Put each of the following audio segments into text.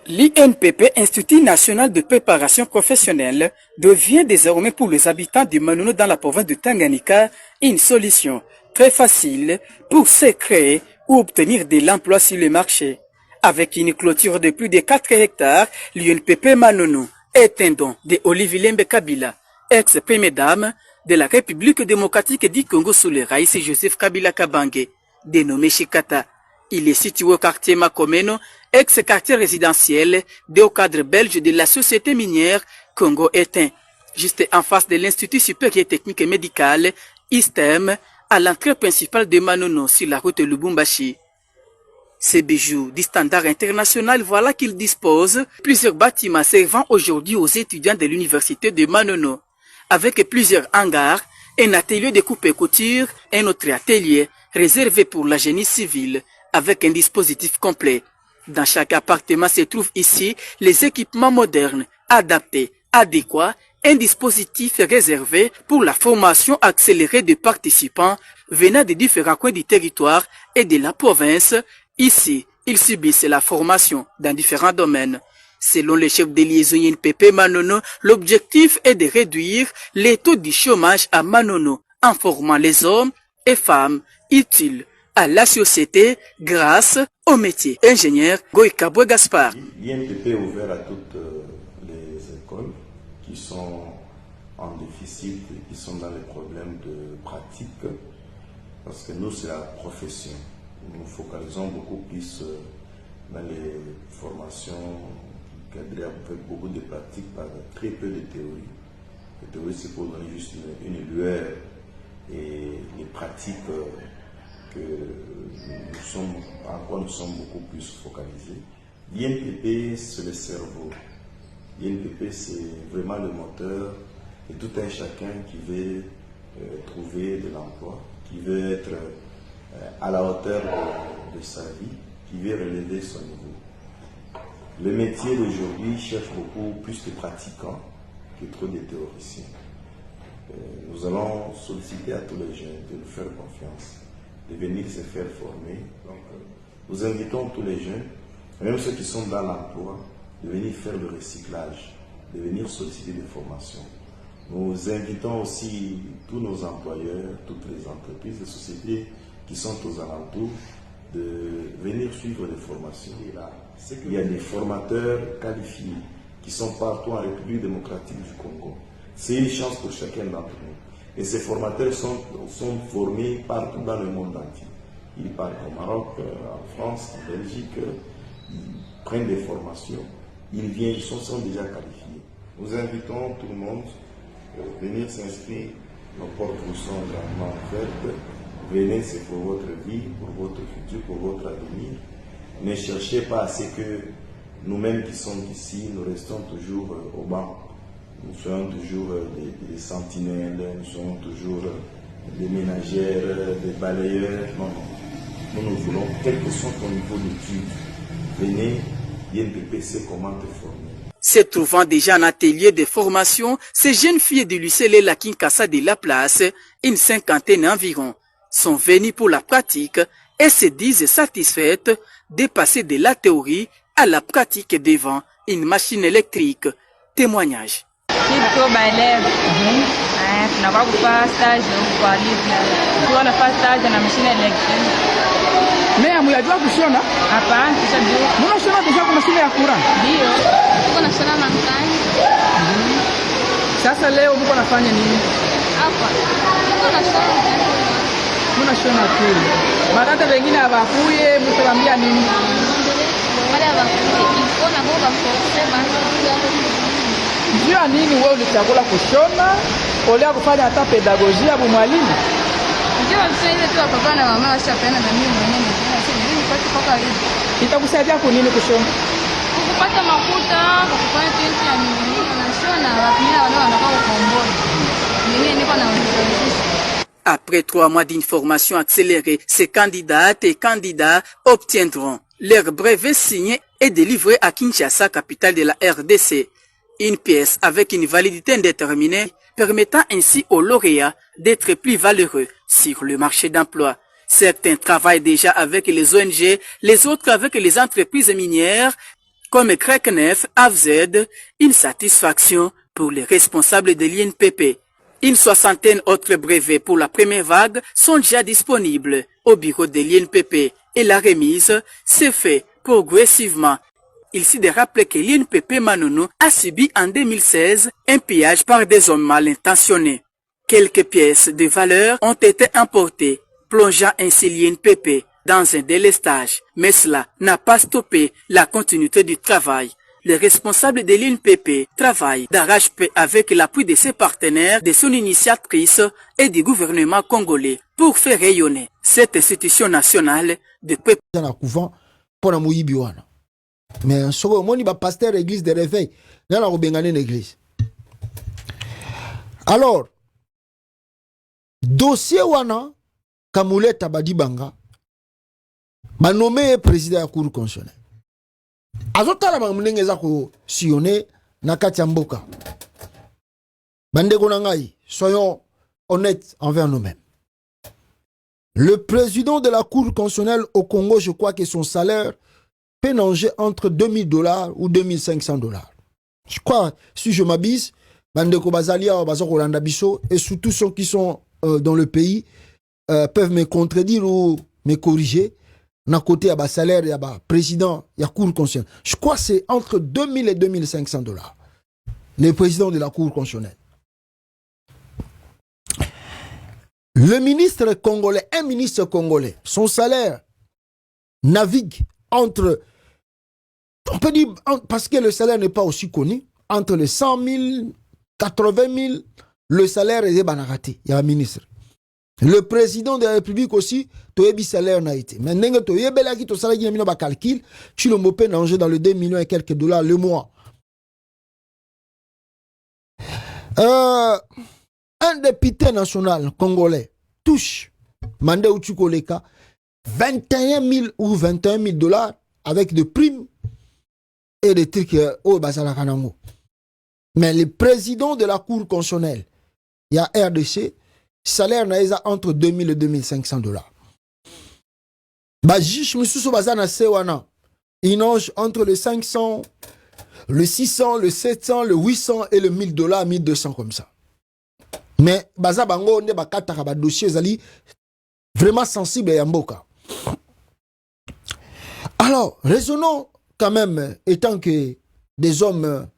L'INPP, Institut National de Préparation Professionnelle, devient désormais pour les habitants de Manono dans la province de Tanganyika une solution très facile pour se créer ou obtenir de l'emploi sur le marché. Avec une clôture de plus de 4 hectares, l'INPP Manono est un don de Olivier Lembe Kabila, ex-première dame de la République démocratique du Congo sous le Raïs Joseph Kabila Kabange, dénommé Chikata. Il est situé au quartier Makomeno, ex-quartier résidentiel des hauts cadres belges de la société minière Congo Éteint, juste en face de l'Institut supérieur technique et médical, ISTEM, à l'entrée principale de Manono sur la route Lubumbashi. Ces bijoux du standard international, voilà qu'il dispose plusieurs bâtiments servant aujourd'hui aux étudiants de l'université de Manono, avec plusieurs hangars, un atelier de coupe et couture, un autre atelier réservé pour la génie civile, avec un dispositif complet. Dans chaque appartement se trouvent ici les équipements modernes, adaptés, adéquats, un dispositif réservé pour la formation accélérée des participants venant des différents coins du territoire et de la province. Ici, ils subissent la formation dans différents domaines. Selon le chef de liaison INPP Manono, l'objectif est de réduire les taux du chômage à Manono en formant les hommes et femmes utiles à la société grâce au métier. Ingénieur Goïkabwe Gaspard. L'INPP est ouvert à toutes les écoles qui sont en déficit et qui sont dans les problèmes de pratique, parce que nous, c'est la profession. Nous focalisons beaucoup plus dans les formations cadrées avec beaucoup de pratiques par très peu de théorie. La théorie, c'est pour donner juste une lueur, et les pratiques que nous sommes beaucoup plus focalisés. L'INPP, c'est le cerveau. L'INPP, c'est vraiment le moteur de tout un chacun qui veut trouver de l'emploi, qui veut être à la hauteur de sa vie, qui veut relever son niveau. Le métier d'aujourd'hui cherche beaucoup plus de pratiquants que trop de théoriciens. Nous allons solliciter à tous les jeunes de nous faire confiance, de venir se faire former. Donc, nous invitons tous les jeunes, même ceux qui sont dans l'emploi, de venir faire le recyclage, de venir solliciter des formations. Nous invitons aussi tous nos employeurs, toutes les entreprises, les sociétés qui sont aux alentours, de venir suivre des formations. Et là, c'est qu'il y a des formateurs qualifiés qui sont partout en République démocratique du Congo. C'est une chance pour chacun d'entre nous. Et ces formateurs sont formés partout dans le monde entier. Ils partent au Maroc, en France, en Belgique, ils prennent des formations, ils viennent, ils sont déjà qualifiés. Nous invitons tout le monde à venir s'inscrire. Nos portes vous sont grandement ouvertes. Venez, c'est pour votre vie, pour votre futur, pour votre avenir. Ne cherchez pas à ce que nous-mêmes qui sommes ici, nous restons toujours au banc. Nous sommes toujours des sentinelles, nous sommes toujours des ménagères, des balayeurs. Non, non. Nous voulons, quel que soit ton niveau d'études, venez, INPP sait comment te former. Se trouvant déjà en atelier de formation, ces jeunes filles du lycée Lela Kinkasa de la place, une cinquantaine environ, sont venues pour la pratique et se disent satisfaites de passer de la théorie à la pratique devant une machine électrique. Témoignage. Kitu baeleve tunakuwa kufanya stage kwa live kwa nafanya stage na mashine electric. Mimi amuyajua kushona? Hapana, tushajua. Mbona shona kwa mashine ya kura? Ndio. Tuko na shona mankani. Sasa leo mko nafanya nini? Hapa. Tuko na shona. Mbona shona tu? Madada wengine hawakuye, mtawaambia nini? Wale hawakuye. Iko na boga kusema njia nini wewe ulichagula kushona olea kufanya hata pedagogia ya mwalimu? Ndio msaidie tu papa na mama washapenda na mimi mwenyewe nasema mimi nipate paka hivi. Itakusaidia kwa nini kushona? Kupata makuta, kufanya tenti ya mimi na shona wapia wale wanataka kukomboa. Mimi niko na ujuzi. Après 3 mois d'une formation accélérée, ces candidates et candidats obtiendront leur brevet signé et délivré à Kinshasa, capitale de la RDC. Une pièce avec une validité indéterminée permettant ainsi aux lauréats d'être plus valeureux sur le marché d'emploi. Certains travaillent déjà avec les ONG, les autres avec les entreprises minières comme CRECNEF, AFZ, une satisfaction pour les responsables de l'INPP. Une soixantaine d'autres brevets pour la première vague sont déjà disponibles au bureau de l'INPP et la remise s'est fait progressivement. Il s'est de rappeler que l'INPP Manono a subi en 2016 un pillage par des hommes mal intentionnés. Quelques pièces de valeur ont été importées, plongeant ainsi l'INPP dans un délestage. Mais cela n'a pas stoppé la continuité du travail. Les responsables de l'INPP travaillent d'arrache-pied avec l'appui de ses partenaires, de son initiatrice et du gouvernement congolais pour faire rayonner cette institution nationale de peuple. Mais ce que je pasteur l'église de réveil, dans la l'église. Alors, dossier wana Kamuleta Badibanga, m'a nommé président de la Cour constitutionnelle. Azotala mnenge za ko sione na kati ya mboka. Bandeko na ngai, soyons honnêtes envers nous-mêmes. Le président de la Cour constitutionnelle au Congo, je crois que son salaire peut nager entre $2000 ou $2500. Je crois, si je m'abuse, bandeko bazalia bazoko landa biso et surtout ceux qui sont dans le pays peuvent me contredire ou me corriger. D'un côté, il y a salaire, il y a président, il y a Cour constitutionnelle. Je crois que c'est entre $2000 et $2500. Le président de la Cour constitutionnelle. Le ministre congolais, un ministre congolais, son salaire navigue entre, on peut dire, parce que le salaire n'est pas aussi connu, entre les 100 000, 80 000, le salaire est banaraté. Il y a un ministre. Le président de la République aussi, tu as salaire n'a été. Mais tu as salaire qui calcul, tu le mopé nanger dans le 2 millions et quelques dollars le mois. Un député national congolais touche, Mandé Uchukoleka, 21 000 ou 21 000 dollars avec des primes et des trucs au Bazalakanango. Mais le président de la Cour constitutionnelle, il y a RDC, salaire naïsa entre 2000 et 2500 dollars. Bajish Moussou Bazana Sewana, il nage entre le 500, le 600, le 700, le 800 et le 1000 dollars, 1200 comme ça. Mais Baza Bango, on est bakata ba dossier zali vraiment sensible à Yamboka. Alors, raisonnons quand même, étant que des hommes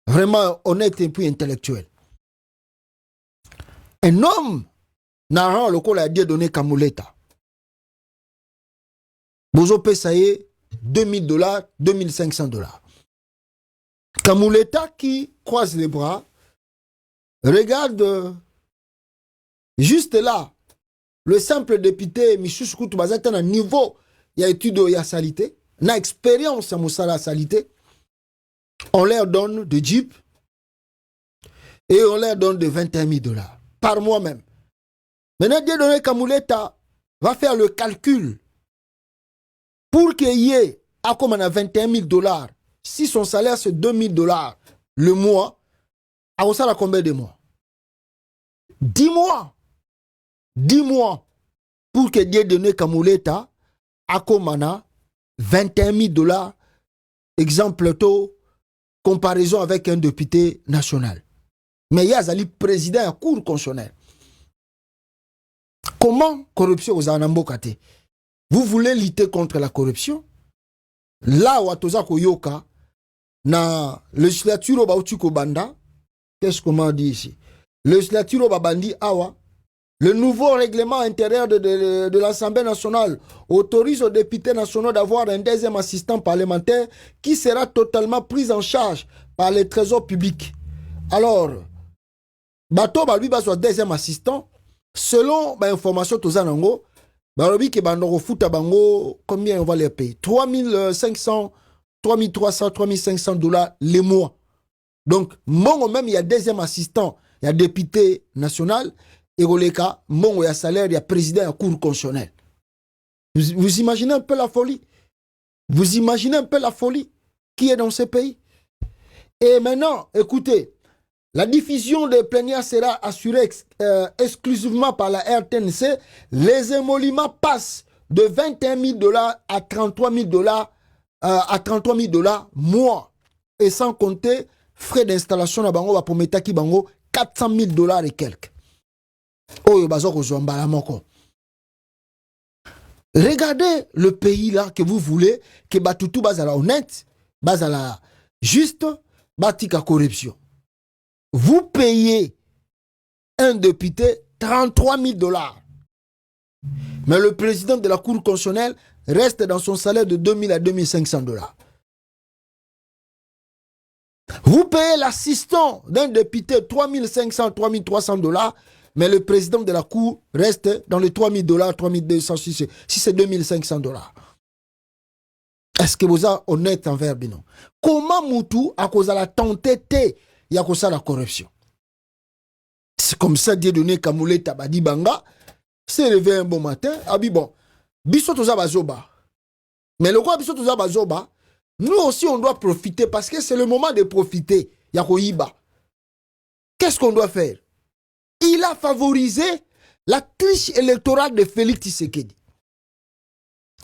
vraiment honnêtes et puis intellectuels. Un homme n'a le col a dit donné Kamuleta. Bozo Pesaye, $2000, $2500. Kamuleta qui croise les bras, regarde juste là, le simple député Michou Koutou Bazata à niveau, il y a étude, il y a salité, il y a expérience à Moussala salité. On leur donne de Jeep et on leur donne de 21 000 dollars par mois même. Maintenant, Dieu donné Kamuleta va faire le calcul pour qu'il y ait, à comme on a 21 000 dollars, si son salaire c'est 2 000 dollars le mois, à ça, combien de mois? 10 mois. 10 mois pour que Dieu donne Kamuleta à comme on a 21 000 dollars, exemple tôt, comparaison avec un député national. Mais il y a un président de la Cour constitutionnelle. Comment corruption aux Anambokate? Vous voulez lutter contre la corruption? Là où Atoza Koyoka, na législature Bautuko Banda, qu'est-ce qu'on m'a dit ici? Législature Babandi Awa, le nouveau règlement intérieur de l'Assemblée nationale autorise aux députés nationaux d'avoir un deuxième assistant parlementaire qui sera totalement pris en charge par les trésors publics. Alors, Bato lui va soit deuxième assistant. Selon l'information de Zanango, Barobi qui bandoro futa bango, combien on va les payer? 3500, 3300, 3500 dollars les mois. Donc, mon même il y a deuxième assistant, il y a député national, et Goleka, mon il y a salaire, il y a président, il y a cour constitutionnelle. Vous imaginez un peu la folie? Vous imaginez un peu la folie qui est dans ce pays? Et maintenant, écoutez, la diffusion des plénières sera assurée exclusivement par la RTNC. Les émoluments passent de 21 000 dollars à 33 000 dollars à 33 000 $, mois. Et sans compter frais d'installation à bango, pour mettre qui bango, 400 000 $ et quelques. Oh, regardez le pays là que vous voulez, que Batutu bazala honnête, bazala juste, batika corruption. Vous payez un député 33 000 $. Mais le président de la Cour constitutionnelle reste dans son salaire de 2 000 à 2 500 $. Vous payez l'assistant d'un député 3 500, 3 300 $, mais le président de la Cour reste dans les 3 000 $, 3 200, si c'est 2 500 $. Est-ce que vous êtes honnête envers Bino? Comment Moutou a causé la tentité, il y a causé la corruption? C'est comme ça, Dieu donné Kamoulé Tabadi Banga, s'est réveillé un bon matin, a dit bon, Bisso Toza Bazoba. Mais le roi Bisso Toza Bazoba, nous aussi on doit profiter parce que c'est le moment de profiter. Yakoyiba. Qu'est-ce qu'on doit faire? Il a favorisé la triche électorale de Félix Tshisekedi.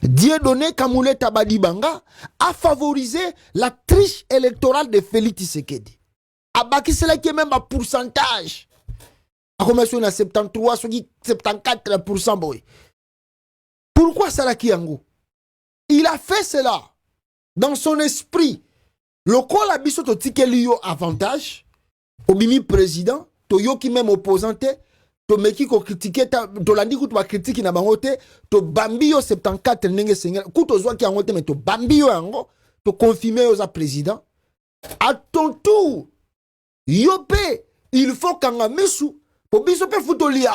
Dieudonné Kamoulé Tabadi Banga a favorisé la triche électorale de Félix Tshisekedi. Abaki c'est là qui est même à pourcentage. A commencé à 73, 74%. Boy. Pourquoi ça là qui il a fait cela dans son esprit. Le col a biso to tikelio avantage. Obimi président, to yo qui même opposante, to meki ko critiquer to landi ko to critique na bangote, to bambio 74 nenge seigneur. Kuto zwa ki angote mais to bambio ango, to confirmer aux président. À ton tour, yope, il faut kanga mesu. Biso pe futolia.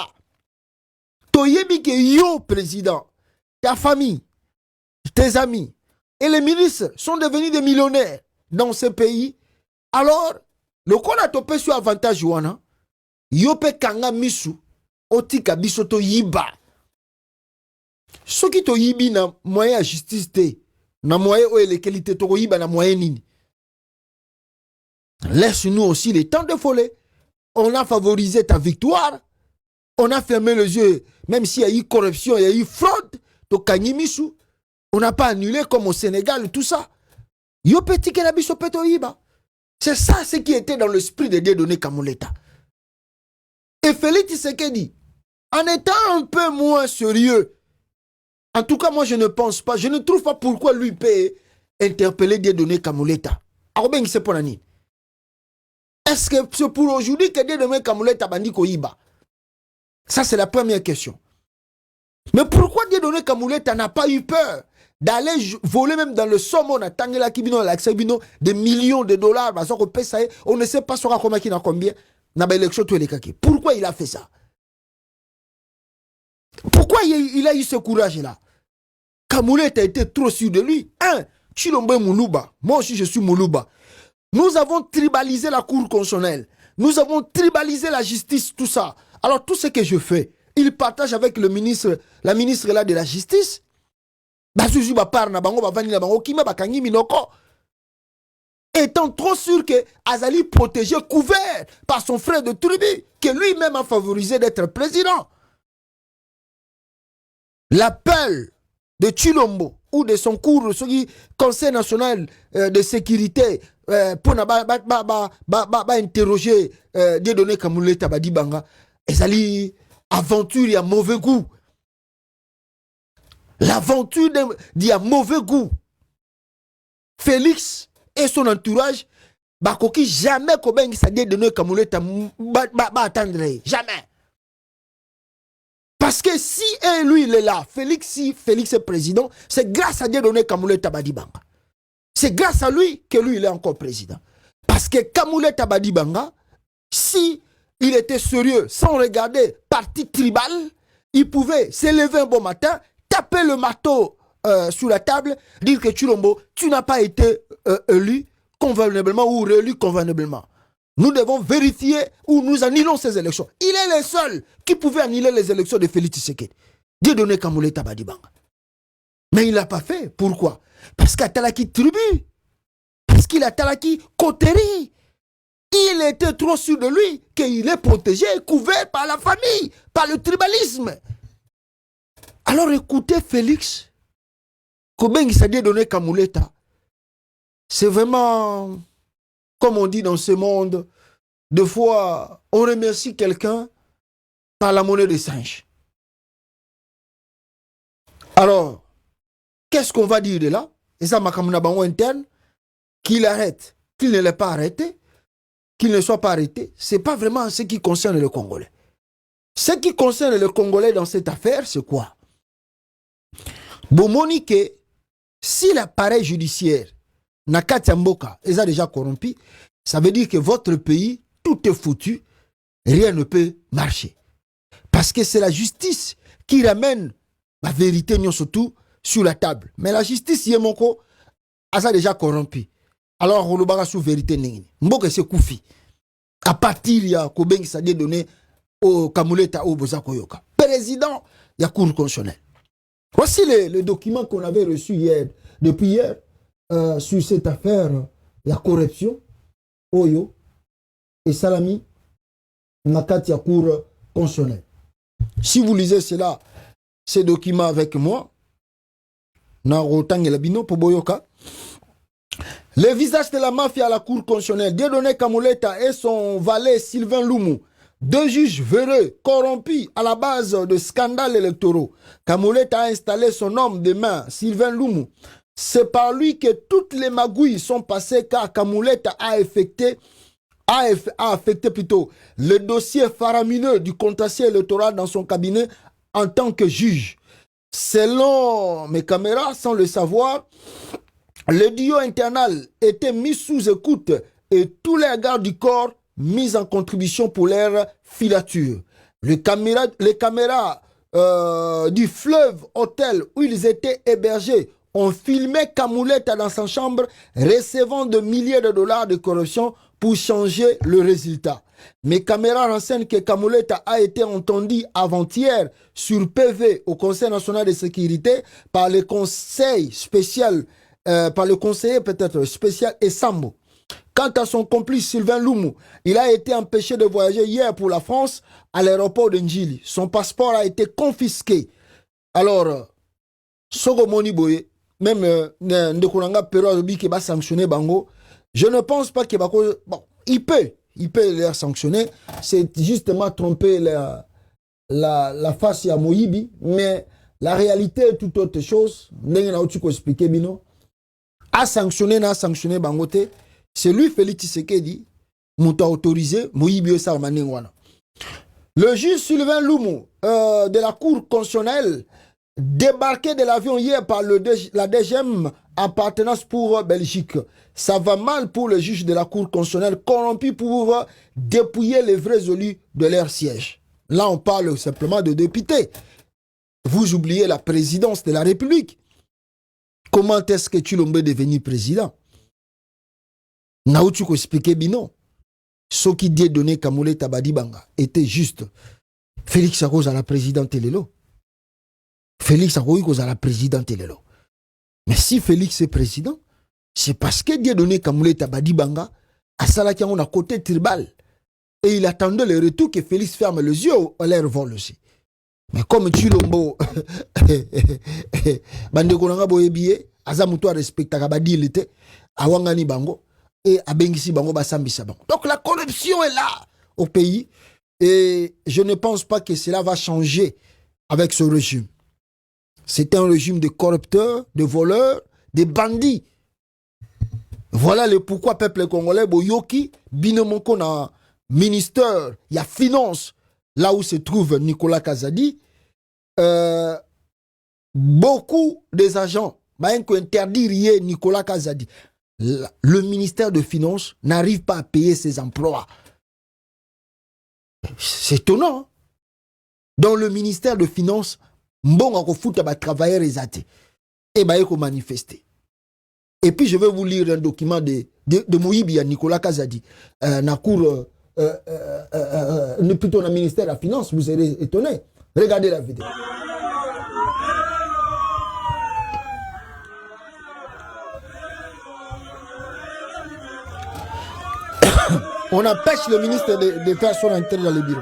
To yebi ke yo président, ta famille, tes amis et les ministres sont devenus des millionnaires dans ce pays. Alors, le qu'on a topé sur avantage wana, yo pe kanga misu, otika biso to yiba. Ce qui to yibi na moyen justice te, na moyen ou les qualités to yiba na moyen nini. Laisse-nous aussi les temps de folie. On a favorisé ta victoire. On a fermé les yeux. Même s'il y a eu corruption, il y a eu fraude. On n'a pas annulé comme au Sénégal, tout ça. C'est ça ce qui était dans l'esprit de Dieudonné Kamuleta. Et Félix Tshisekedi, en étant un peu moins sérieux, en tout cas moi je ne pense pas, je ne trouve pas pourquoi lui peut interpeller Dieudonné Kamuleta. Est-ce que c'est pour aujourd'hui que Dieudonné Kamuleta bandi koyiba? Ça, c'est la première question. Mais pourquoi Dieudonné Kamuleta n'a pas eu peur d'aller voler même dans le saumon à Tangela Kibino, l'Axabino, des millions de $? On ne sait pas combien. Pourquoi il a fait ça? Pourquoi il a eu ce courage-là? Kamuleta était trop sûr de lui. Chilombe Moulouba. Moi aussi, je suis Moulouba. Nous avons tribalisé la Cour constitutionnelle. Nous avons tribalisé la justice, tout ça. Alors, tout ce que je fais, il partage avec le ministre, la ministre là de la justice. Étant trop sûr que Azali protégé, couvert par son frère de tribu, que lui-même a favorisé d'être président. L'appel de Chilombo ou de son cours, ce Conseil national de sécurité, pour interroger Dieudonné Kamuleta Badi Banga, Azali aventure, il y a mauvais goût. L'aventure il y a mauvais goût. Félix et son entourage, Bakoki jamais Kobengi sa Dieudonné Kamuleta attendre. Jamais. Parce que si lui il est là, Félix est président, c'est grâce à Dieudonné Kamuleta Badi Banga. C'est grâce à lui que lui il est encore président. Parce que Kamuleta Badi Banga, si il était sérieux, sans regarder parti tribal, il pouvait s'élever un bon matin, taper le marteau sur la table, dire que Chilombo, tu n'as pas été élu convenablement ou réélu convenablement. Nous devons vérifier où nous annulons ces élections. Il est le seul qui pouvait annuler les élections de Félix Tshisekedi. Dieudonné Kamuleta Badi Banga. Mais il ne l'a pas fait. Pourquoi? Parce qu'il a talaki tribu. Parce qu'il a talaki coterie. Il était trop sûr de lui qu'il est protégé, couvert par la famille, par le tribalisme. Alors écoutez Félix, Kobengi sa Dieudonné Kamuleta, C'est vraiment, comme on dit dans ce monde, des fois, on remercie quelqu'un par la monnaie de singe. Alors, qu'est-ce qu'on va dire de là? Et ça, Makamuna Bango interne, qu'il arrête, qu'il ne l'ait pas arrêté, qu'il ne soit pas arrêté, ce n'est pas vraiment ce qui concerne le Congolais. Ce qui concerne le Congolais dans cette affaire, c'est quoi? Bomonique, si l'appareil judiciaire n'a qu'à Tiamboka, ils ont déjà corrompu, ça veut dire que votre pays, tout est foutu, rien ne peut marcher. Parce que c'est la justice qui ramène la vérité, surtout, sur la table. Mais la justice, Yemoko, a déjà corrompu. Alors, on va sous vérité. Mboke c'est Koufi. À partir, il y a Kobengi Sadie donné au Kamuleta au Bozakoyoka. Président, il y a Cour constitutionnelle. Voici le document qu'on avait reçu hier, depuis hier, sur cette affaire, la corruption, Oyo et Salami, Nakati à Cour constitutionnelle. Si vous lisez cela, ces documents avec moi, le visage de la mafia à la Cour constitutionnelle, Dieudonné Kamuleta et son valet Sylvain Loumou, deux juges véreux, corrompus à la base de scandales électoraux. Kamuleta a installé son homme de main, Sylvain Loumou. C'est par lui que toutes les magouilles sont passées car Kamuleta a affecté plutôt le dossier faramineux du contentieux électoral dans son cabinet en tant que juge. Selon mes caméras, sans le savoir, le duo internal était mis sous écoute et tous les gardes du corps mis en contribution pour leur filature. Les caméras du fleuve hôtel où ils étaient hébergés ont filmé Kamuleta dans sa chambre recevant de milliers de dollars de corruption pour changer le résultat. Mes caméras renseignent que Kamuleta a été entendu avant-hier sur PV au Conseil national de sécurité par le conseil spécial, par le conseiller peut-être spécial Essambo. Quant à son complice Sylvain Loumou, il a été empêché de voyager hier pour la France à l'aéroport de Njili. Son passeport a été confisqué. Alors, Sogo Moni Boye, même Ndekouranga Pero qui va sanctionner Bango, je ne pense pas qu'il va... Bon, il peut les sanctionner. C'est justement tromper la face à Moïbi, mais la réalité est tout autre chose. A sanctionné, n'a sanctionné Bangote. C'est lui, Félix Tshisekedi, m'a autorisé Moïbi et Sarmaningwana. Le juge Sylvain Loumou de la Cour constitutionnelle débarqué de l'avion hier par la DGM appartenance pour Belgique. Ça va mal pour le juge de la Cour constitutionnelle corrompu pour dépouiller les vrais élus de leur siège. Là, on parle simplement de députés. Vous oubliez la présidence de la République. Comment est-ce que Tshilombo est devenu président? Naoutuko expliqué bino. Ce qui dit donné Kamuleta Badibanga était juste. Félix Sarkozy à la présidente Lelo. Félix Sarkozy à la présidente Lelo. Mais si Félix est président, c'est parce que Dieu donné Kamuleta Badibanga à Salakiango à côté tribal. Et il attendait le retour que Félix ferme les yeux à l'air vol aussi. Mais comme Tshilombo, Bandekonanga Boyebiye, Azamuto respecta Kabadi l'été, Awangani Bango, et Abengisi Bango Basambisa Bango. Donc la corruption est là au pays. Et je ne pense pas que cela va changer avec ce régime. C'est un régime de corrupteurs, de voleurs, de bandits. Voilà le pourquoi peuple congolais, Boyoki, Binomoko na ministère, il y a finance, là où se trouve Nicolas Kazadi. Beaucoup des agents, interdire Nicolas Kazadi. Le ministère de Finances n'arrive pas à payer ses emplois. C'est étonnant. Hein? Dans le ministère de Finances, Mbonga ko fouta ba travailleurs exaté et ba ko manifester. Et puis je vais vous lire un document de Moïbi à Nicolas Kazadi na cour plutôt dans le ministère de la Finance, vous serez étonné. Regardez la vidéo. On empêche le ministre de faire son entrée dans le bureau.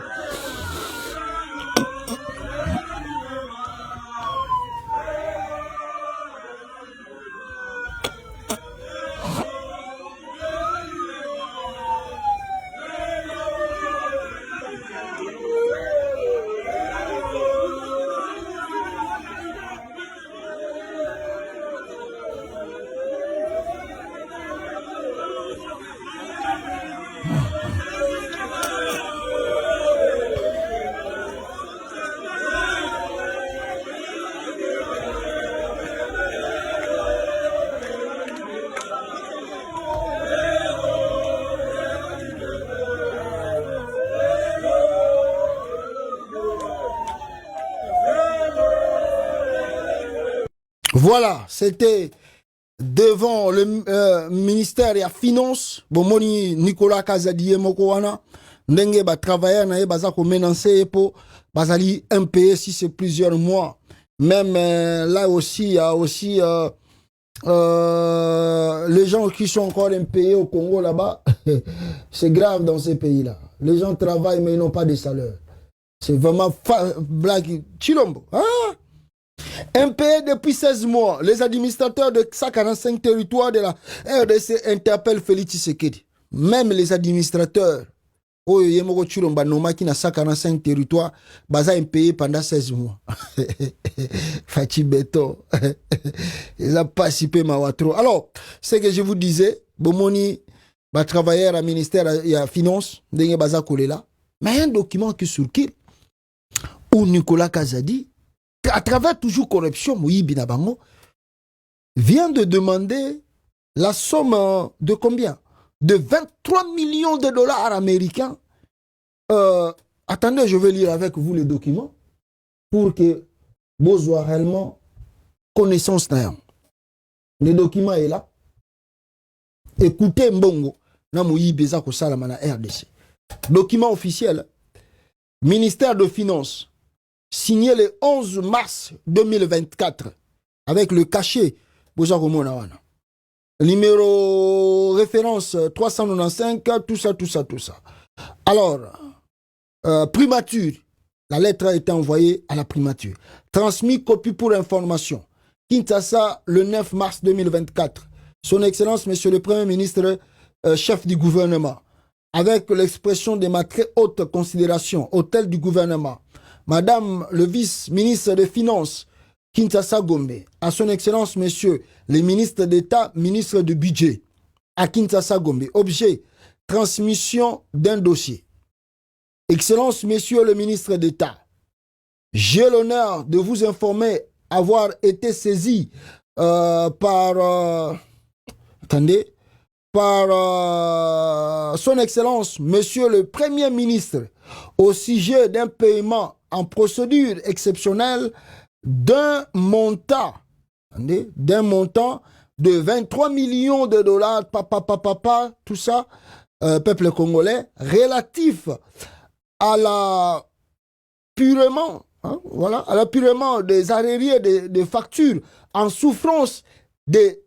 Voilà, c'était devant le ministère des Finances. Bomoni Nicolas Kazadi Mokowana. Ndenge ba travailler na baza ko menacer pour bazali impayé si c'est plusieurs mois. Même là aussi il y a aussi les gens qui sont encore impayés au Congo là-bas. C'est grave dans ces pays-là. Les gens travaillent mais ils n'ont pas de salaire. C'est vraiment blague Chilombo. Hein? Impayés depuis 16 mois, les administrateurs de 145 territoires de la RDC interpellent Félix Tshisekedi. Même les administrateurs qui n'a 145 territoires, baza impayés pendant 16 mois. Fachi Beto. Ils ont participé Mawatro. Alors, ce que je vous disais, Bomoni va travailler à ministère et à finance, dengue baza kolela. Mais il y a un document qui circule où Nicolas Kazadi, à travers toujours corruption, Moïbi Nabango, vient de demander la somme de combien? De 23 millions de dollars américains. Attendez, je vais lire avec vous les documents pour que vous ayez réellement connaissance. Le document est là. Écoutez Mbongo, Namoui Bezako Salamana RDC. Document officiel, ministère de Finances, signé le 11 mars 2024, avec le cachet Bozako Monawana. Numéro référence 395, tout ça. Alors, primature, la lettre a été envoyée à la primature. Transmis copie pour information. Kinshasa, le 9 mars 2024. Son Excellence, Monsieur le Premier ministre, chef du gouvernement, avec l'expression de ma très haute considération, hôtel du gouvernement, Madame le vice-ministre des Finances, Kinshasa Gombe, à son Excellence, Monsieur le ministre d'État, ministre du Budget, à Kinshasa Gombe. Objet, transmission d'un dossier. Excellence, Monsieur le ministre d'État, j'ai l'honneur de vous informer avoir été saisi par son Excellence, Monsieur le Premier ministre, au sujet d'un paiement en procédure exceptionnelle d'un montant de 23 millions de dollars, tout ça, peuple congolais, relatif à l'appurement, à l'appurement des arriérés de factures en souffrance des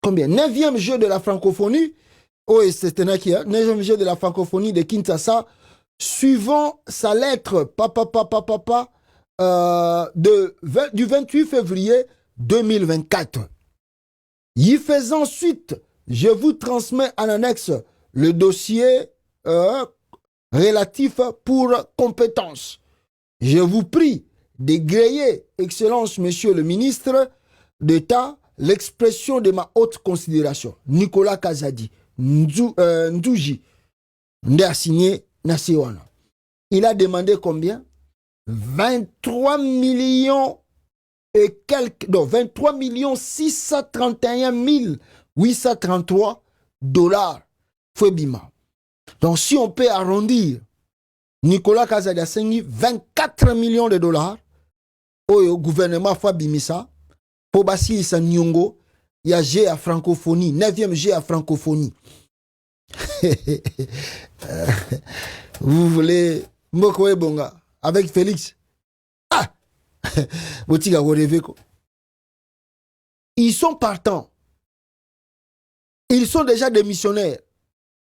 9e jeu de la francophonie, c'est un 9e jeu de la francophonie de Kinshasa, suivant sa lettre du 28 février 2024. Y faisant suite, je vous transmets en annexe le dossier relatif pour compétence. Je vous prie d'agréer, Excellence, Monsieur le ministre d'État, l'expression de ma haute considération. Nicolas Kazadi, Ndouji, Ndé signé Nasiwana. Il a demandé combien? 23 millions et quelques, non, 23 millions 631 833 dollars. Fouébima. Donc, si on peut arrondir, Nicolas Kazadi a signé 24 millions de dollars au gouvernement Fouébimissa pour Bassi Issa Nyongo. Il y a G à francophonie, 9e G à francophonie. Vous voulez Mbokoe Bonga avec Félix? Ah! Ils sont partants. Ils sont déjà des missionnaires.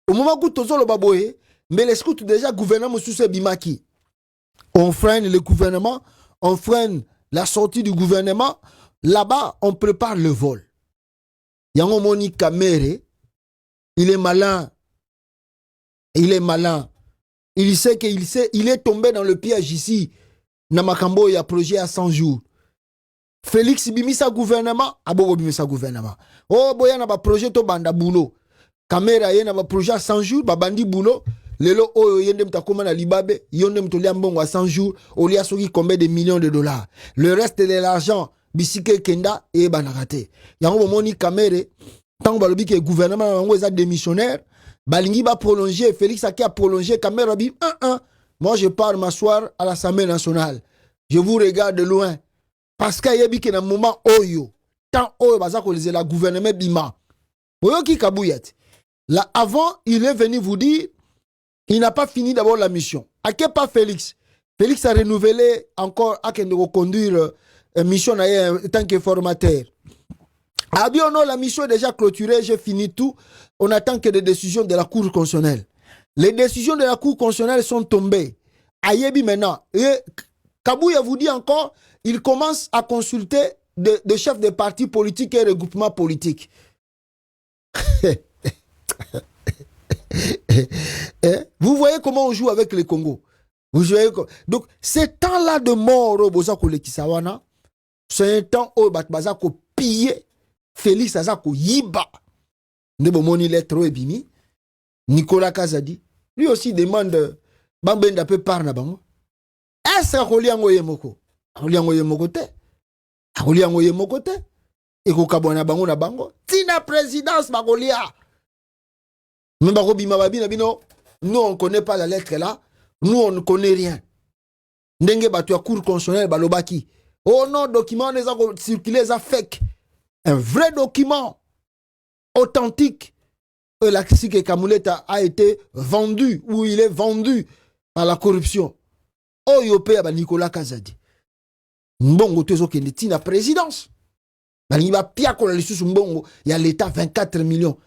Au moment où tous le baboé, mais les scouts déjà gouvernement sous ce bimaki. On freine le gouvernement, on freine la sortie du gouvernement. Là-bas, on prépare le vol. Yango Moni Kamere, il est malin. Il est malin. Il sait il est tombé dans le piège ici. Namakambo, il y a projet à 100 jours. Félix Bimisa gouvernement, Abogo Bimisa gouvernement. Oh, boya na ba projet to banda boulot. Kamera yena ba projet à 100 jours, ba bandi boulot. Lelo oyo yende mtakoma na libabe, yonde mtolia mbongo à 100 jours, olia soki combien de millions de dollars. Le reste de l'argent, bisike kenda et banakate. Yango moni kamere, tant balobi que gouvernement nango eza démissionnaire, balingi ba prolonger, Félix Aki a prolongé, kamera bi 1-1. Moi je pars m'asseoir à l'Assemblée nationale. Je vous regarde de loin. Parce qu'il y a un moment oyo, tant oyo bazako les la gouvernement bima. Oyo ki kabouyat. Là avant, il est venu vous dire, il n'a pas fini d'abord la mission. À quel pas Félix? Félix a renouvelé encore à de reconduire une mission en tant que formateur. Ah bien non, la mission est déjà clôturée, j'ai fini tout. On attend que des décisions de la Cour constitutionnelle. Les décisions de la Cour constitutionnelle sont tombées. Ayebi maintenant. Et Kabouya vous dit encore, il commence à consulter des chefs de partis politiques et regroupements politiques. Vous voyez comment on joue avec le Congo. Vous voyez donc, ces temps-là de mort, c'est un temps où Bazako pillé, Félix Azako yiba. Nebomoni lettre ebimi. Nicolas Kazadi. Lui aussi demande Bambenda peut parler bango. Est-ce que Yemoko? Yemoko te. Yemoko te. Et Kabwana bango na bango. Tina présidence Bagolia. Mais Bagobima babina bino. Nous on ne connaît pas la lettre là. Nous on ne connaît rien. Ndenge batu ya cour constitutionnelle balobaki. Oh non, document les a circulé les a fake. Un vrai document authentique. La que Kamuleta a été vendu ou il est vendu par la corruption. Oh yopé à Nicolas Kazadi. Mbongo tezo kendeti na présidence. Il va pire qu'on a les sous Mbongo. Il y a l'État 24 millions.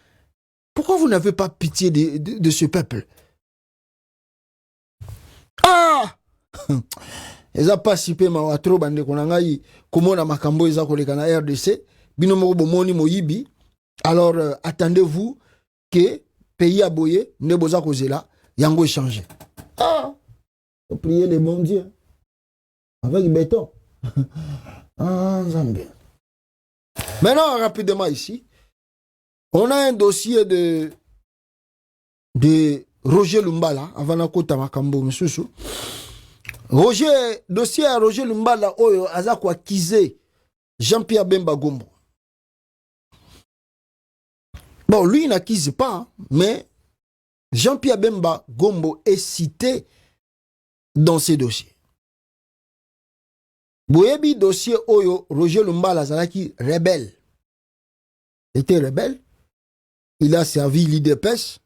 Pourquoi vous n'avez pas pitié de ce peuple? Ah! Ils ont participé à trop bande konangai comment na makambo ils ont collé na RDC. Binomo bomoni moyibi. Alors attendez-vous que pays à boyer ne boza kozela yango changer. Ah! Faut prier les bons dieux. Avec béton. Ah, Zambie. Maintenant, rapidement ici, on a un dossier de Roger Lumbala, avant la côte Makambo, monsieur. Dossier à Roger Lumbala, oyo azako akizé Jean-Pierre Bemba Gombo. Bon, lui il n'accuse pas, mais Jean-Pierre Bemba Gombo est cité dans ces dossiers. Boyebi dossier oyo Roger Lumbala Zalaki rebelle. Il était rebelle. Il a servi l'IDPS.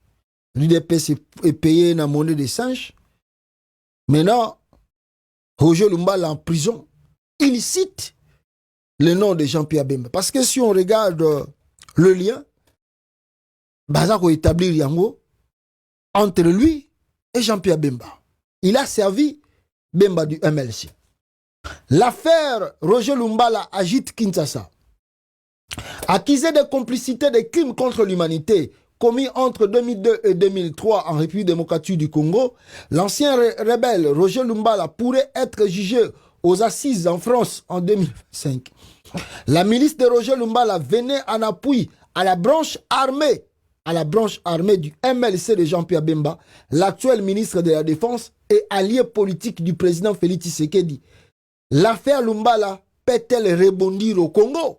L'IDPS est payé dans la monnaie des singes. Maintenant, Roger Lumbala en prison. Il cite le nom de Jean-Pierre Bemba. Parce que si on regarde le lien, Bazako établir Yango entre lui et Jean-Pierre Bemba. Il a servi Bemba du MLC. L'affaire Roger Lumbala agite Kinshasa. Accusé de complicité de crimes contre l'humanité commis entre 2002 et 2003 en République démocratique du Congo, l'ancien rebelle Roger Lumbala pourrait être jugé aux assises en France en 2005. La milice de Roger Lumbala venait en appui à la branche armée du MLC de Jean-Pierre Bemba, l'actuel ministre de la Défense et allié politique du président Félix Tshisekedi. L'affaire Lumbala peut-elle rebondir au Congo?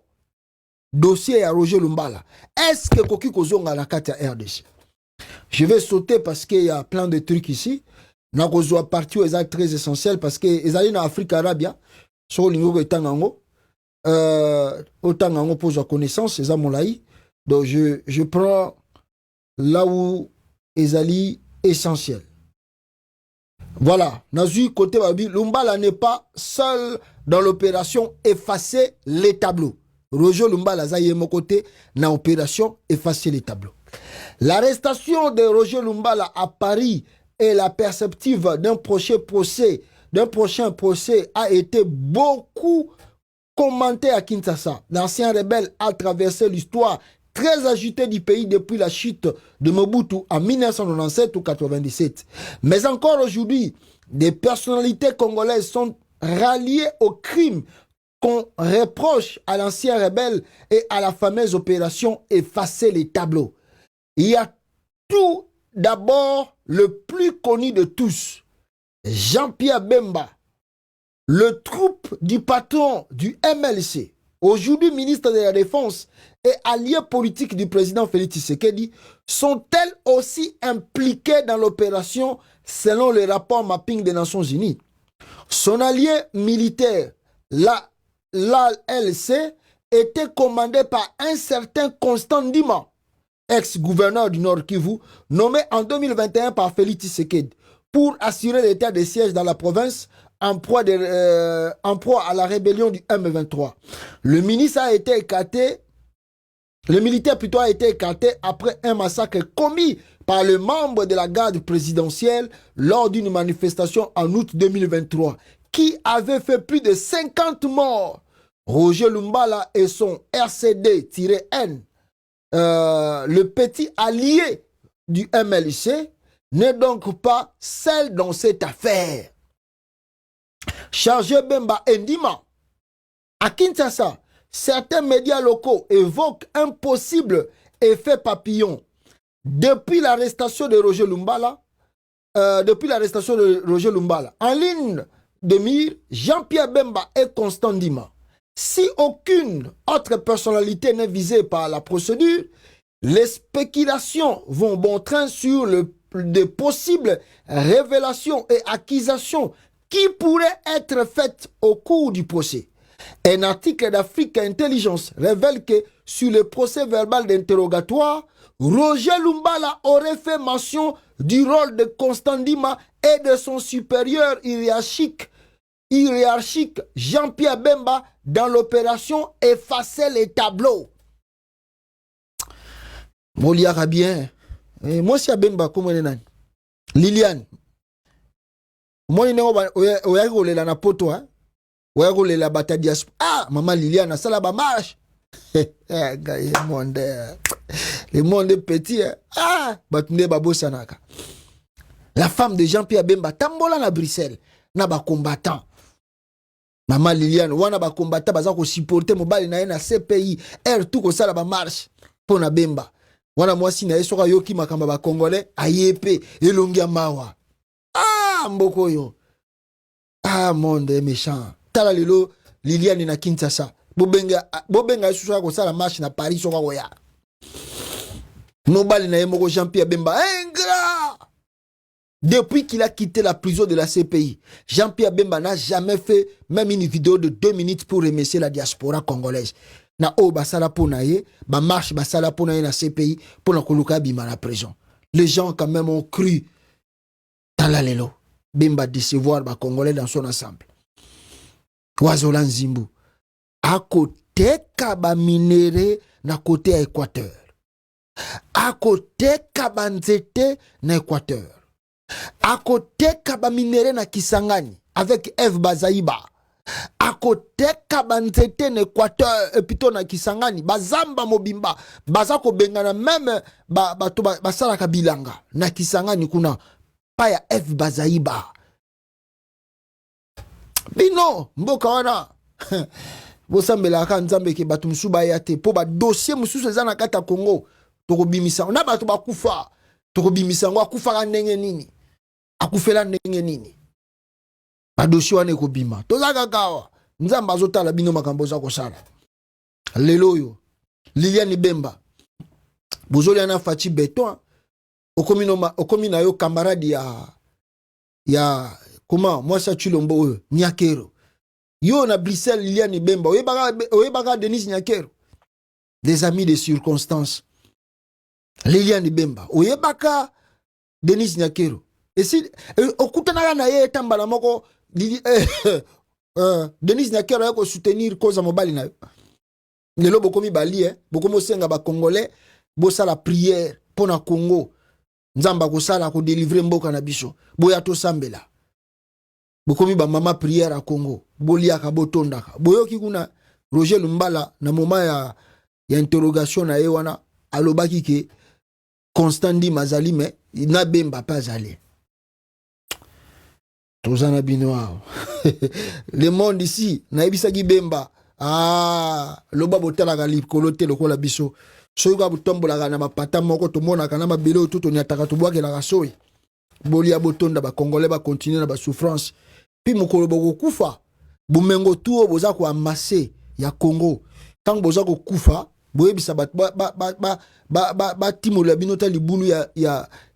Dossier à Roger Lumbala. Est-ce que Koki Kozonga la carte à RDC? Je vais sauter parce qu'il y a plein de trucs ici. N'a pas partie où est très essentiel parce que les alliés en Afrique Arabia sur le niveau de Tangango. Autant pose la connaissance, c'est ça mon laï. Donc je prends là où les alliés essentiels. Voilà, Nazu côté Babi, Lumbala n'est pas seul dans l'opération effacer les tableaux. Roger Lumbala Zaye mon côté dans l'opération effacer les tableaux. L'arrestation de Roger Lumbala à Paris et la perspective d'un prochain procès a été beaucoup commentée à Kinshasa. L'ancien rebelle a traversé l'histoire très agitée du pays depuis la chute de Mobutu en 1997 ou 1997. Mais encore aujourd'hui, des personnalités congolaises sont ralliées au crime qu'on reproche à l'ancien rebelle et à la fameuse opération effacer les tableaux. Il y a tout d'abord le plus connu de tous, Jean-Pierre Bemba, le troupe du patron du MLC, aujourd'hui ministre de la Défense et allié politique du président Félix Tshisekedi, sont-elles aussi impliquées dans l'opération selon le rapport mapping des Nations Unies? Son allié militaire, l'ALC était commandé par un certain Constant Ndima, ex-gouverneur du Nord Kivu, nommé en 2021 par Félix Tshisekedi pour assurer l'état des sièges dans la province en proie à la rébellion du M23. Le militaire a été écarté après un massacre commis par le membre de la garde présidentielle lors d'une manifestation en août 2023 qui avait fait plus de 50 morts. Roger Lumbala et son RCD-N, le petit allié du MLC, n'est donc pas seul dans cette affaire. Chargé Bemba Ndima, à Kinshasa, certains médias locaux évoquent un possible effet papillon. Depuis l'arrestation de Roger Lumbala, en ligne de mire, Jean-Pierre Bemba et Constant Ndima. Si aucune autre personnalité n'est visée par la procédure, les spéculations vont bon train sur de possibles révélations et accusations qui pourraient être faites au cours du procès. Un article d'Afrique Intelligence révèle que sur le procès verbal d'interrogatoire, Roger Lumbala aurait fait mention du rôle de Constant Ndima et de son supérieur hiérarchique Jean-Pierre Bemba dans l'opération Effacer les tableaux. Moliara bien. Moi si Bemba comment on est Liliane. Moi ni oyagole la na poto hein. Oyagole la bataille diaspora. Ah maman Liliane ça la ba marche. Le monde est petit hein. Ah batunde babo sanaka. La femme de Jean-Pierre Bemba tambola na Bruxelles na ba combattant. Maman Liliane, wana ba combattant baza ko supporter mobali na na CPI, tout ko sala ba marche pour na Bemba. Wana mwasi na yesoka yoki makamba ba congolais ayepe elongia mawa. Ah mboko yo. Ah monde méchant. Tala lelo Liliane na Kinshasa. Bobenga yesoka ko sala marche na Paris soka koya. Mobali na yemoko Jean-Pierre Bemba ingrat. Depuis qu'il a quitté la prison de la CPI, Jean-Pierre Bemba n'a jamais fait même une vidéo de 2 minutes pour remercier la diaspora congolaise. Na o basala ponaye, ba marche basala ponaye na CPI pour na koluka bima na prison. Les gens quand même ont cru talalelo Bemba décevoir ba congolais dans son ensemble. Wazola Nzimbu à côté kaba minéré na côté Équateur. À côté kaba nzete na Équateur. À côté kaba minéré na Kisangani avec Eve Bazaïba. À côté kaba nzete na Équateur et plutôt na Kisangani bazamba mobimba bazako bengana même basala kabilanga na Kisangani kuna pa ya Eve Bazaïba. Bino mboka wana bosambela ka nzambe ke batu musuba yate po ba dossier mususu ezana kata Congo toko bimisa na batu bakufa toko bimisa ngo akufa ka ndenge nini akufela ndenge nini ba dossier wana ko bima tozaka kawa nzambe azotala bino makambo za kosala lelo yo Liliane Bemba bozoli ana Fati Beton okomi na yo camarade ya comment moi ça tu lombo Nyakero yo na Bruxelles Liliane Bemba oyebaka Denis Nyakero des amis de circonstance Liliane Bemba oyebaka Denis Nyakero et si okutana na ye tambala moko Denis Nyakero yako soutenir cause mobali na yo lelo bokomi bali bokomo senga ba congolais bosa la prière pour na Congo nzamba ko sala ko délivrer mboka na biso boya to sambela bokomi ba mama prière à Congo boliaka botondaka boyoki kuna Roger Lumbala na moment ya interrogation na ye wana alobaki ke Constant Ndima azali mais na Bemba pas allé tozana bino le monde ici na ebisaki Bemba loba botalaka likolo te lokola biso soyuka butombolaka na mapata moko tomonaka na mabelo tout onyataka tobwakelaka soyi bolia botonda ba congolais ba continuer na ba souffrance puis mokolo bokufa bumengo tuo boza ko amasser ya Congo tant boza ko kufa boyebisa batimola bino ta libulu ya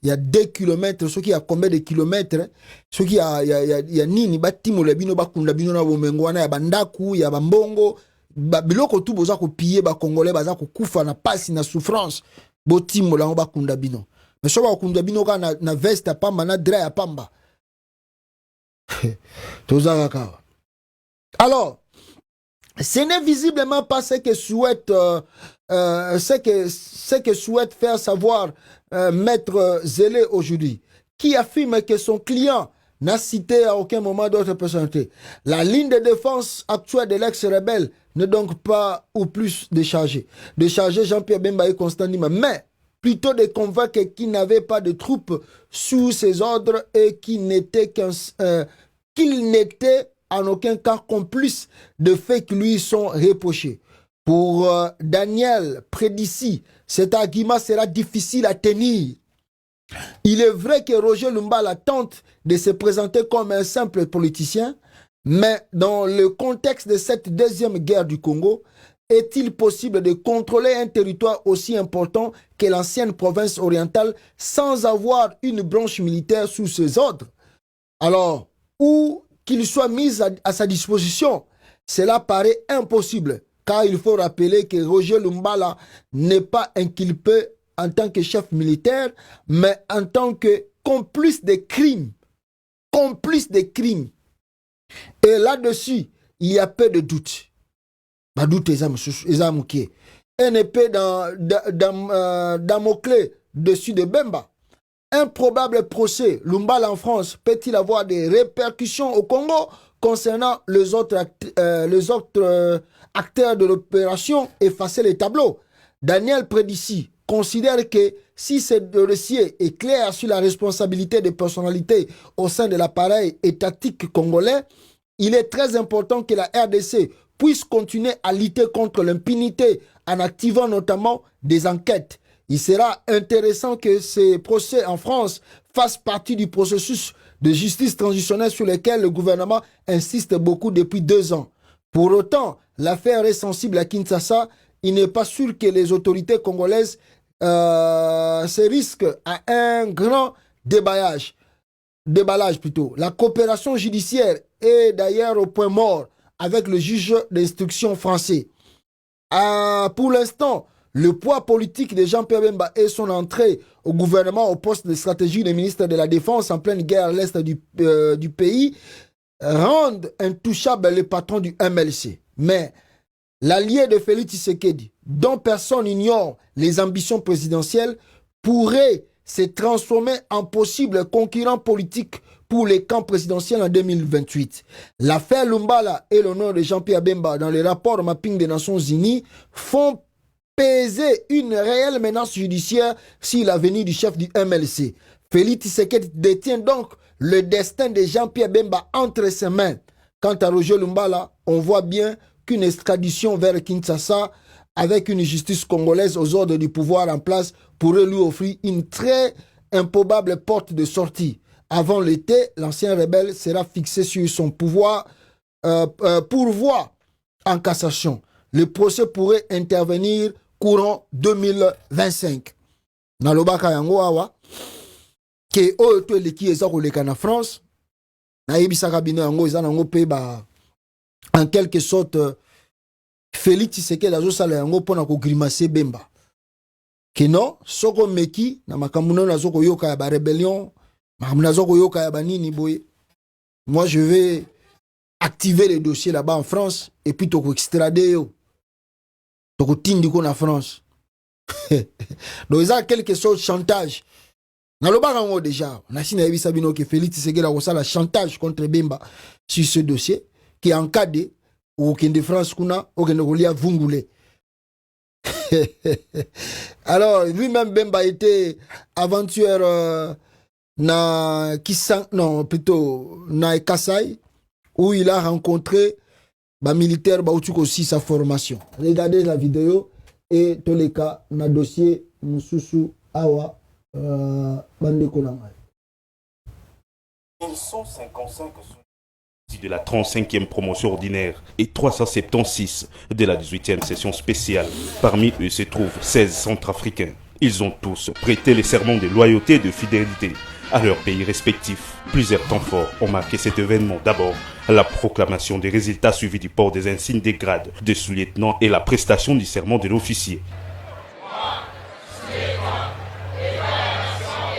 2 km soki ya combien de kilomètres soki ya nini batimola bino bakunda bino na bomengo wana ya bandaku ya bambongo biloko tu boza kopiller bakongolais baza kokufa na pasi na souffrance botimola ngo bakunda bino mais so bakunda bino ka na veste ya pamba na drap ya pamba tozaka kawa. Alors ce n'est visiblement pas ce que souhaite faire savoir Maître Zélé aujourd'hui, qui affirme que son client n'a cité à aucun moment d'autres personnalités. La ligne de défense actuelle de l'ex-rebelle n'est donc pas ou plus déchargée. Décharger Jean-Pierre Bemba et Constant Ndima, mais plutôt de convaincre qu'il n'avait pas de troupes sous ses ordres et qu'il n'était en aucun cas complice de faits qui lui sont reprochés. Pour Daniel Prédici, cet argument sera difficile à tenir. Il est vrai que Roger Lumbala tente de se présenter comme un simple politicien, mais dans le contexte de cette deuxième guerre du Congo, est-il possible de contrôler un territoire aussi important que l'ancienne province orientale sans avoir une branche militaire sous ses ordres? Alors, où qu'il soit mis à sa disposition, cela paraît impossible, car il faut rappeler que Roger Lumbala n'est pas inculpé en tant que chef militaire, mais en tant que complice de crimes. Complice de crimes. Et là-dessus, il y a peu de doute. Bah, doute, un épée Damoclès dessus de Bemba. Un probable procès Lumbala en France peut-il avoir des répercussions au Congo concernant les autres acteurs de l'opération? Effacer les tableaux. Daniel Prédici considère que si ce dossier est clair sur la responsabilité des personnalités au sein de l'appareil étatique congolais, il est très important que la RDC puisse continuer à lutter contre l'impunité en activant notamment des enquêtes. Il sera intéressant que ces procès en France fassent partie du processus de justice transitionnelle sur lequel le gouvernement insiste beaucoup depuis 2 ans. Pour autant, l'affaire est sensible à Kinshasa. Il n'est pas sûr que les autorités congolaises se risquent à un grand déballage plutôt. La coopération judiciaire est d'ailleurs au point mort avec le juge d'instruction français. Pour l'instant, le poids politique de Jean-Pierre Bemba et son entrée au gouvernement au poste de stratégie de ministre de la Défense en pleine guerre à l'est du pays rendent intouchable le patron du MLC. Mais l'allié de Félix Tshisekedi, dont personne n'ignore les ambitions présidentielles, pourrait se transformer en possible concurrent politique pour les camps présidentiels en 2028. L'affaire Lumbala et le nom de Jean-Pierre Bemba dans les rapports mapping des Nations Unies font peser une réelle menace judiciaire sur l'avenir du chef du MLC. Félix Tshisekedi détient donc le destin de Jean-Pierre Bemba entre ses mains. Quant à Roger Lumbala, on voit bien qu'une extradition vers Kinshasa avec une justice congolaise aux ordres du pouvoir en place pourrait lui offrir une très improbable porte de sortie. Avant l'été, l'ancien rebelle sera fixé sur son pourvoi en cassation. Le procès pourrait intervenir courant 2025. Nalobaka yango awa ke oyo to eleki eza koleka na France na yebisaka bino yango eza nango pe ba en quelque sorte Félix Tshisekedi azosala yango mpona kogrimace Bemba ke non soko meki na makambo nano azokoyoka ya ba rébellion makambo azokoyoka ya banini boye. Moi je vais activer les dossiers là-bas en France et puis toko extrader yo toko tindiko na France. Donc il y a quelque chose de chantage. Dans le barango déjà, on a signé Sabino que Félix Tshisekedi a reçu la chantage contre Bemba sur ce dossier qui est encadré au de France kuna au Kenegolia Vungule. Alors lui-même Bemba était aventureur na Kisang, non plutôt na Kasai où il a rencontré ba militaire ba utuko aussi sa formation. Regardez la vidéo et tous les cas na dossier Mususu Awa Bande Konanga. Ils sont 55 sous de la 35e promotion ordinaire et 376 de la 18e session spéciale. Parmi eux se trouvent 16 centrafricains. Ils ont tous prêté les serments de loyauté et de fidélité à leur pays respectif. Plusieurs temps forts ont marqué cet événement. D'abord, la proclamation des résultats suivis du port des insignes des grades de sous-lieutenant et la prestation du serment de l'officier.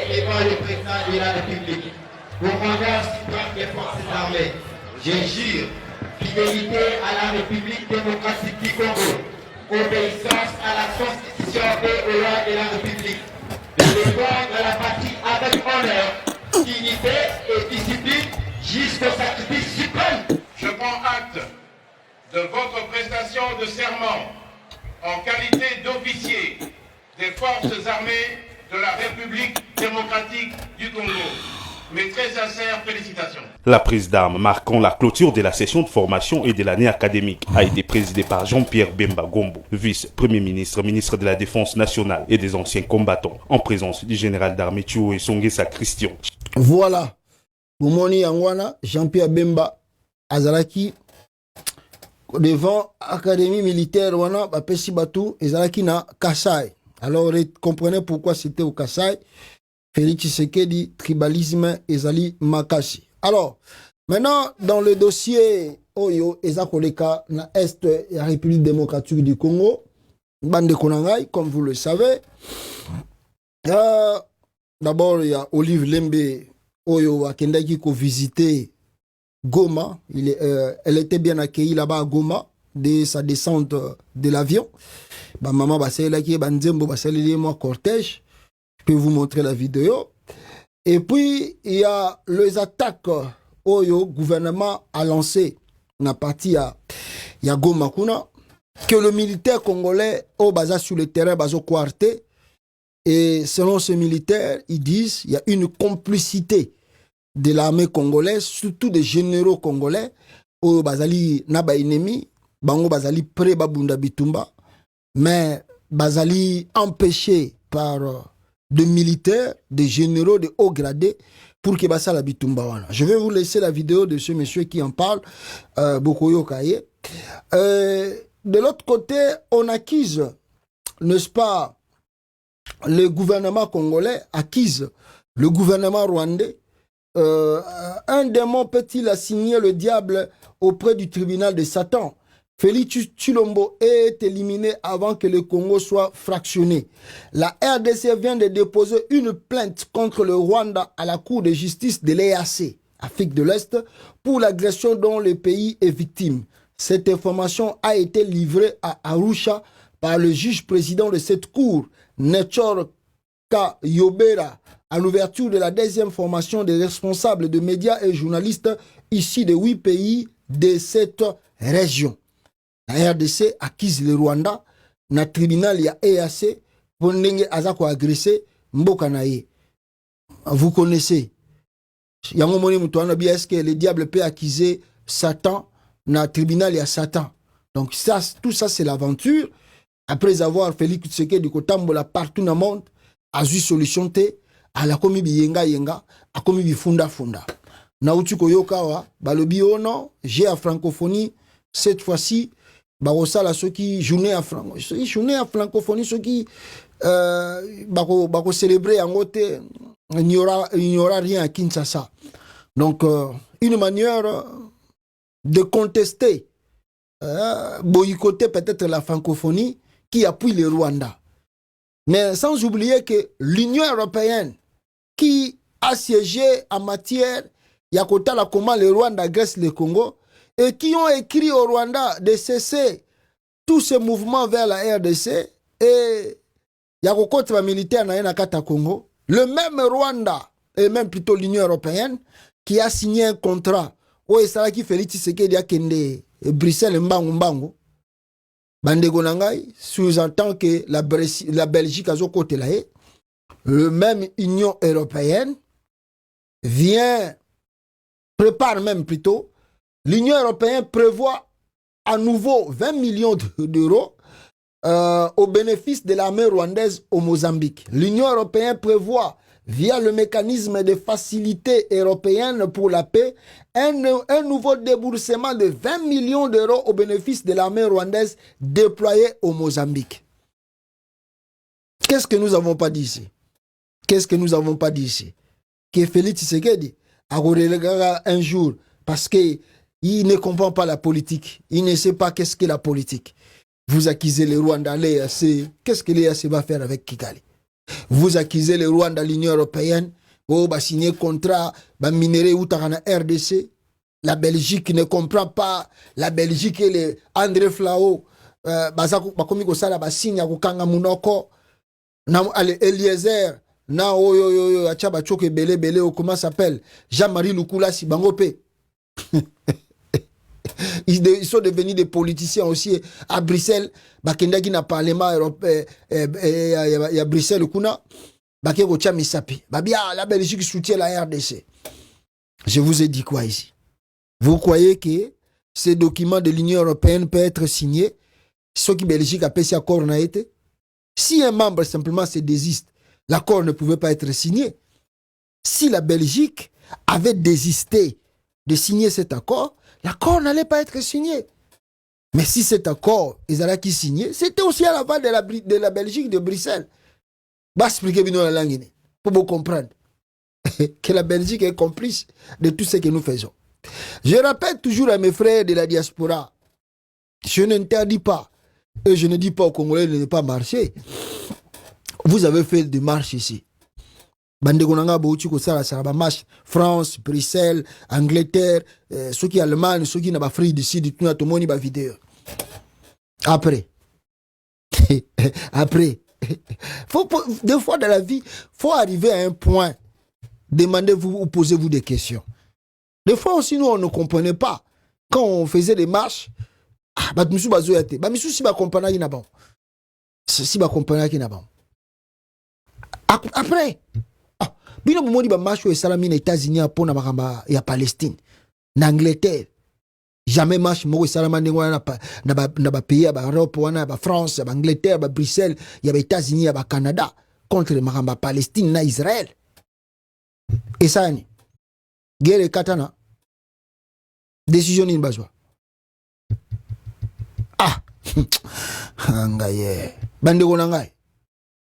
Le président de la République, commandant suprême des forces armées, je jure fidélité à la République démocratique du Congo, obéissance à la Constitution et aux lois de la République, de défendre la patrie avec honneur, dignité et discipline jusqu'au sacrifice suprême. Je prends acte de votre prestation de serment en qualité d'officier des forces armées de la République démocratique du Congo. Mes très sincères félicitations. La prise d'armes marquant la clôture de la session de formation et de l'année académique a été présidée par Jean-Pierre Bemba Gombo, vice-premier ministre, ministre de la Défense nationale et des anciens combattants, en présence du général d'armée Thuo Esongesa Christian. Voilà. Boumoni Angwana, Jean-Pierre Bemba Azalaki, devant Académie militaire Wana, Bapesi Batou, Azalaki na Kassai. Alors, comprenez pourquoi c'était au Kassai. Félix Tshisekedi, tribalisme, Ezali Makasi. Alors, maintenant, dans le dossier Oyo, Ezakoleka, na Est, la République démocratique du Congo, Bande Konangai, comme vous le savez. D'abord, il y a Olive Lembe, Oyo, Akendaki, qui a visité Goma. Elle était bien accueillie là-bas à Goma, dès sa descente de l'avion. Bah, maman, bah, c'est là qui est Banzembo, bah, c'est moi cortège. Je peux vous montrer la vidéo. Et puis, il y a les attaques au gouvernement a lancé na partie à Goma Kuna, que le militaire congolais au basa sur le terrain baso quarté. Et selon ce militaire, ils disent il y a une complicité de l'armée congolaise, surtout des généraux congolais, au bazali naba ennemi, bango bazali pré babunda bitumba, mais bazali empêché par de militaires, de généraux, de hauts gradés pour que basa la bitumba wana. Je vais vous laisser la vidéo de ce monsieur qui en parle, Bokoyo Kaye. De l'autre côté, on accuse, n'est-ce pas, le gouvernement congolais accuse le gouvernement rwandais. Un démon peut-il assigner le diable auprès du tribunal de Satan? Félix Tshilombo est éliminé avant que le Congo soit fractionné. La RDC vient de déposer une plainte contre le Rwanda à la Cour de justice de l'EAC, Afrique de l'Est, pour l'agression dont le pays est victime. Cette information a été livrée à Arusha par le juge président de cette cour, Nechor Kayobera, à l'ouverture de la deuxième formation des responsables de médias et journalistes issus de 8 pays de cette région. La RDC accuse le Rwanda na tribunal ya EAC pour ndenge azako agressé mboka na ye. Vous connaissez. Yango moni mutu wana bien est-ce que le diable peut accuser Satan na tribunal ya Satan. Donc ça, tout ça c'est l'aventure. Après avoir Félix Tshisekedi du kotambola partout dans le monde, a eu solution te, a la komi bi yenga, a komi bi funda. Na utu koyokawa, balobi ono, j'ai à francophonie, cette fois-ci, la ceux qui journée à francophonie, ceux qui bako célébrer en côte, il n'y aura rien à Kinshasa. Donc une manière de contester, boycotter peut-être la francophonie qui appuie le Rwanda. Mais sans oublier que l'Union européenne qui a siégé en matière Yakota la comment le Rwanda agresse le Congo et qui ont écrit au Rwanda de cesser tous ces mouvements vers la RDC et Yakokota militaire na Kata Congo, le même Rwanda et même plutôt l'Union européenne qui a signé un contrat où Esaraki Félix Tshisekedi a kende Bruxelles mbangu Bandego Nangai sous-entend que la Belgique a zo côté là, le même Union européenne prépare même plutôt, l'Union européenne prévoit à nouveau 20 millions d'euros au bénéfice de l'armée rwandaise au Mozambique. L'Union européenne prévoit via le mécanisme de facilité européenne pour la paix, un nouveau déboursement de 20 millions d'euros au bénéfice de l'armée rwandaise déployée au Mozambique. Qu'est-ce que nous n'avons pas dit ici? Qu'est-ce que nous n'avons pas dit ici? Que Félix Tshisekedi a regardé un jour parce qu'il ne comprend pas la politique. Il ne sait pas qu'est-ce que la politique. Vous accusez les Rwandais, l'EAC. Qu'est-ce que l'EAC va faire avec Kigali? Vous accusez les Rwandais, l'Union européenne. Oh, bah signer contrat, bah minerai ou tarana RDC. La Belgique ne comprend pas. La Belgique et les André Flao. Bah comme il ça, bah signe à Kanga Munoko. Eliezer. Na oyo achaba choke belé comment s'appelle Jean-Marie Lukula Sibangope. Ils sont devenus des politiciens aussi à Bruxelles. Bakendaki na parlement européen à Bruxelles kuna bakeko cha misapi. Babia la Belgique soutient la RDC. Je vous ai dit quoi ici? Vous croyez que ces documents de l'Union européenne peuvent être signés? Ce qui Belgique a passé accord n'a été? Si un membre simplement se désiste, l'accord ne pouvait pas être signé. Si la Belgique avait désisté de signer cet accord, l'accord n'allait pas être signé. Mais si cet accord, ils allaient qui signer, c'était aussi à l'aval de la Belgique, de Bruxelles. Bah, expliquez bien la langue, pour vous comprendre que la Belgique est complice de tout ce que nous faisons. Je rappelle toujours à mes frères de la diaspora, je n'interdis pas, et je ne dis pas aux Congolais de ne pas marcher. Vous avez fait des marches ici. France, Bruxelles, Angleterre, ceux qui Allemagne, ceux qui n'ont pas pris d'ici, tout le monde va vidéo. Après. Après. Des fois dans la vie, il faut arriver à un point. Demandez-vous ou posez-vous des questions. Des fois aussi, nous, on ne comprenait pas. Quand on faisait des marches, après, bino momoni ba marche aux États-Unis pour na Palestine, na Angleterre. Jamais marche mo salama ndengwa na ba pays ba Europe wana ba France, ba Angleterre, ba Bruxelles, ya ba États-Unis, ya ba Canada contre le makamba Palestine na Israël. Et ça ni guerre katana. Décision ni bazwa. Ah. Angaye. Bandeko nangai.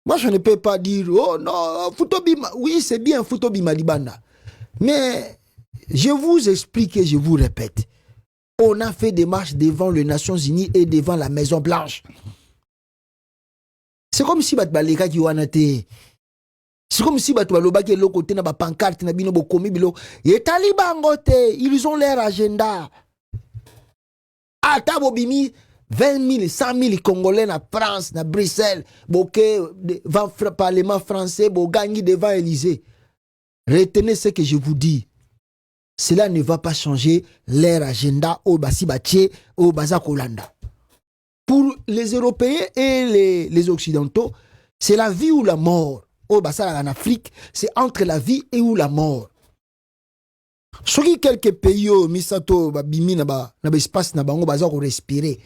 Moi, je ne peux pas dire, oh non, Futobima, oui, c'est bien Futobima Libanda. Mais je vous explique et je vous répète. On a fait des marches devant les Nations Unies et devant la Maison Blanche. C'est comme si Batbaleka qui wanate. C'est comme si Batbaloba qui est l'autre côté, na ba pancarte, na bino bokomi bilo. Et talibangote, ils ont leur agenda. Ata bobimi. 20 000, 100 000 Congolais na France, na Bruxelles, boké devant le Parlement français, bogani devant l'Élysée. Retenez ce que je vous dis. Cela ne va pas changer leur agenda au Basibaché, au Bazakolanda. Pour les Européens et les Occidentaux, c'est la vie ou la mort. Au Bassa en Afrique, c'est entre la vie et ou la mort. Soki quelques pays au Misato, Bimi, na espace, na bango, baza ko respirer.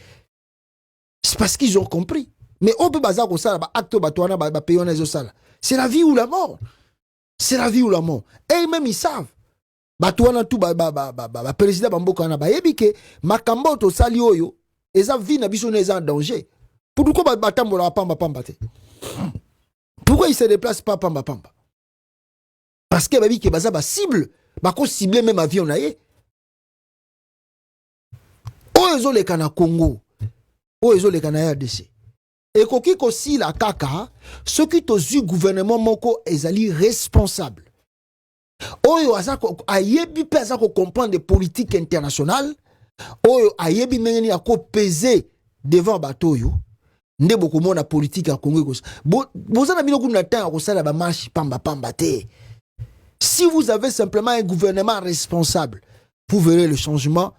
C'est parce qu'ils ont compris. Mais on peut baser comme ça, c'est la vie ou la mort. C'est la vie ou la mort. Et même ils savent. Président Bamboka na bayebi ke makambo to sali oyo, eza vie na biso na en danger. Pourquoi batambola pamba pamba te? Pourquoi ils se déplacent pas pamba pamba? Parce que babi ke baza ba cible, ba ko cibler même avion na ye. Oyo le kana Congo. Oyo le kana RDC. Et koki ko si la kaka, ce qui tozu gouvernement moko ezali responsable. Oyo azako ayebi pe azako comprendre des politiques internationales. Oyo ayebi mengeni ako peser devant bato yo. Nde boko mona politique ya Congo ko. Bozana bino kuna tanga ko sala ba marche pamba pamba te. Si vous avez simplement un gouvernement responsable, vous verrez le changement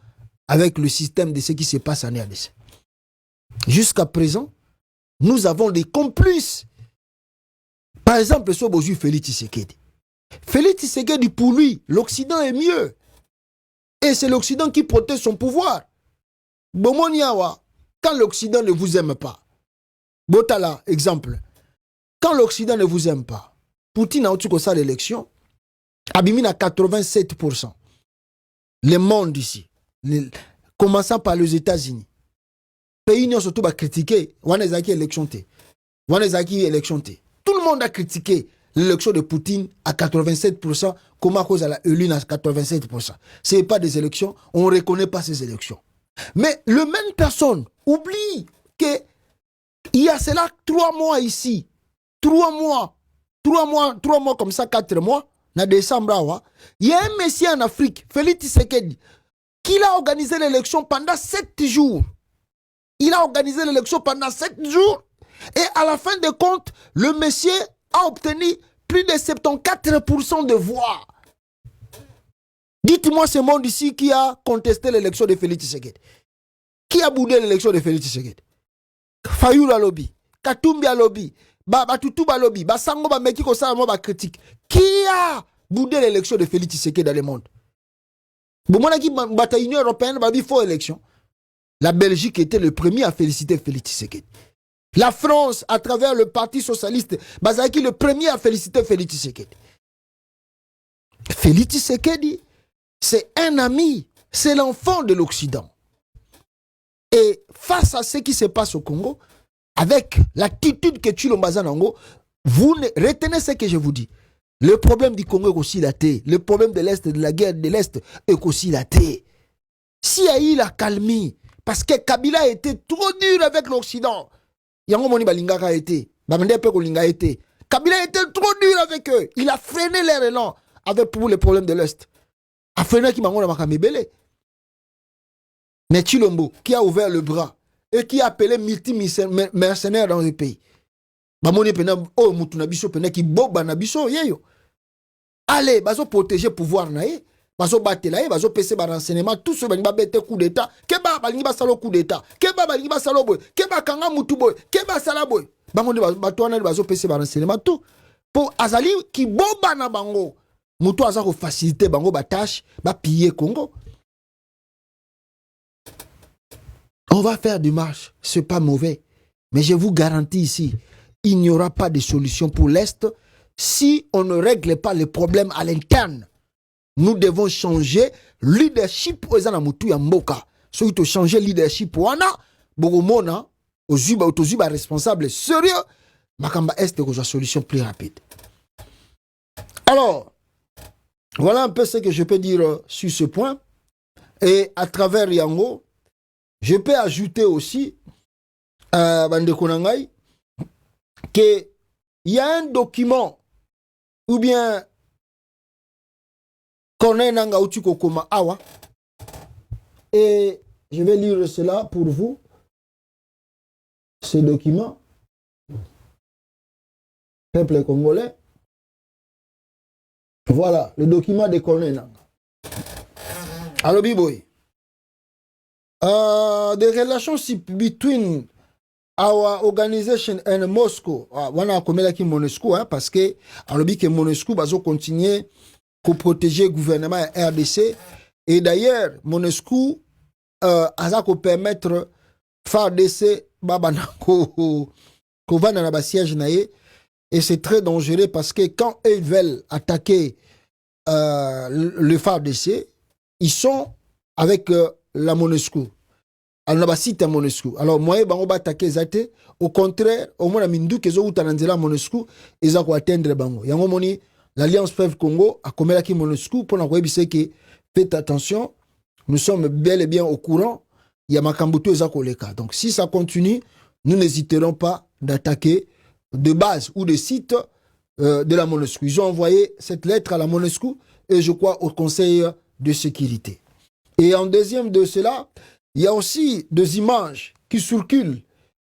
avec le système de ce qui se passe en RDC. Jusqu'à présent, nous avons des complices. Par exemple, ce Boju Félix Tshisekedi. Félix Tshisekedi, pour lui, l'Occident est mieux. Et c'est l'Occident qui protège son pouvoir. Bomoniawa, quand l'Occident ne vous aime pas, Botala, exemple, quand l'Occident ne vous aime pas, Poutine a eu ça l'élection. Abimi à 87%. Le monde ici, commençant par les États-Unis. Pays n'ont surtout pas critiqué. Wanezaki élection. Wanezaki élection. Tout le monde a critiqué l'élection de Poutine à 87%. Comment cause elle a élu à 87%. Ce n'est pas des élections. On ne reconnaît pas ces élections. Mais le même personne oublie que il y a cela 3 mois ici. 3 mois comme ça, 4 mois. En décembre, il y a un messie en Afrique, Félix Tshisekedi, qui a organisé l'élection pendant 7 jours. Il a organisé l'élection pendant 7 jours. Et à la fin de compte, le monsieur a obtenu plus de 74% de voix. Dites-moi ce monde ici qui a contesté l'élection de Félix Tshisekedi. Qui a boudé l'élection de Félix Tshisekedi? Fayoula lobby, Katumbi lobby, Batutuba lobby, Basango Bameki Kosama ba critique. Qui a boudé l'élection de Félix Tshisekedi dans le monde? Bon, moi, qui bataille Union européenne, il faut élection. La Belgique était le premier à féliciter Félix Tshisekedi. La France, à travers le Parti socialiste, Bazaki le premier à féliciter Félix Tshisekedi. Félix Tshisekedi, c'est un ami, c'est l'enfant de l'Occident. Et face à ce qui se passe au Congo, avec l'attitude que tu l'as Nango, vous retenez ce que je vous dis. Le problème du Congo est aussi la thé. Le problème de l'Est, de la guerre de l'Est, est aussi la thé. Si Aïe la calmie, parce que Kabila était trop dur avec l'Occident, Yango Moni Balingaka a été, Bamende Pekolinga a été, Kabila était trop dur avec eux. Il a freiné leur élan avec pour les problèmes de l'Est. A freiné qui m'a Makamebele. Mais Chilombo, qui a ouvert le bras et qui a appelé multi-mercenaires dans le pays. Bamoni pena oh mutuna biso pena ki boba na biso yeyo. Allez, bazo protéger pouvoir nae, bazo batela, bazo pese ba renseignement, tout ce bani ba bete coup d'état, keba balingi ba salo coup d'état, keba balingi ba salo boy, keba kanga mutu boy, keba sala boy. Bamoni batwana bazo pese ba renseignement tout pour azali ki boba na bango. Mutu aza ko faciliter bango ba tâche, ba piller Congo. On va faire du marche, c'est pas mauvais, mais je vous garantis ici, il n'y aura pas de solution pour l'Est si on ne règle pas les problèmes à l'interne. Nous devons changer leadership aux Anamutu Yamboka. Si tu changer leadership wana, Bogomona, aux Zuba responsable sérieux, Makamba Est est une solution plus rapide. Alors, voilà un peu ce que je peux dire sur ce point. Et à travers Yango, je peux ajouter aussi, Bande Konangai, qu'il y a un document ou bien Corneille Nanga Utuko Koma Awa, et je vais lire cela pour vous, ce document. Peuple congolais, voilà le document de Corneille Nanga. Alors Biboy, the relationship between our organization and Moscow, wana komela ki MONUSCO, parce que alobi que MONUSCO bazo continuer pour protéger le gouvernement RDC, et d'ailleurs MONUSCO aza ko permettre FARDC babana ko vana na ba siège naé, et c'est très dangereux parce que quand ils veulent attaquer le FARDC, ils sont avec la MONUSCO. Alors, on a cité MONUSCO. Alors, moi, on va attaquer Zate. Au contraire, au moins, Mindu, qui est au MONUSCO, ils ont atteindre Bango. Yango Moni, l'Alliance Fleuve Congo a commis la MONUSCO pour nous dire que faites attention, nous sommes bel et bien au courant. Il y a Makambuto et Zakoleka. Donc, si ça continue, nous n'hésiterons pas d'attaquer de base ou de sites de la MONUSCO. Ils ont envoyé cette lettre à la MONUSCO et je crois au Conseil de sécurité. Et en deuxième de cela, il y a aussi des images qui circulent.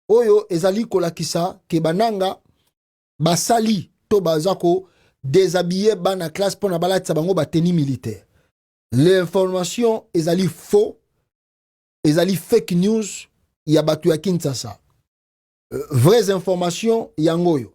Oyo ezali kolakisa ke bananga basali to bazako déshabiller bana classe pour na balatsa bango ba tenue militaire. L'information ezali faux, ezali fake news, ya batu ya Kinshasa. Vraies informations yangoyo.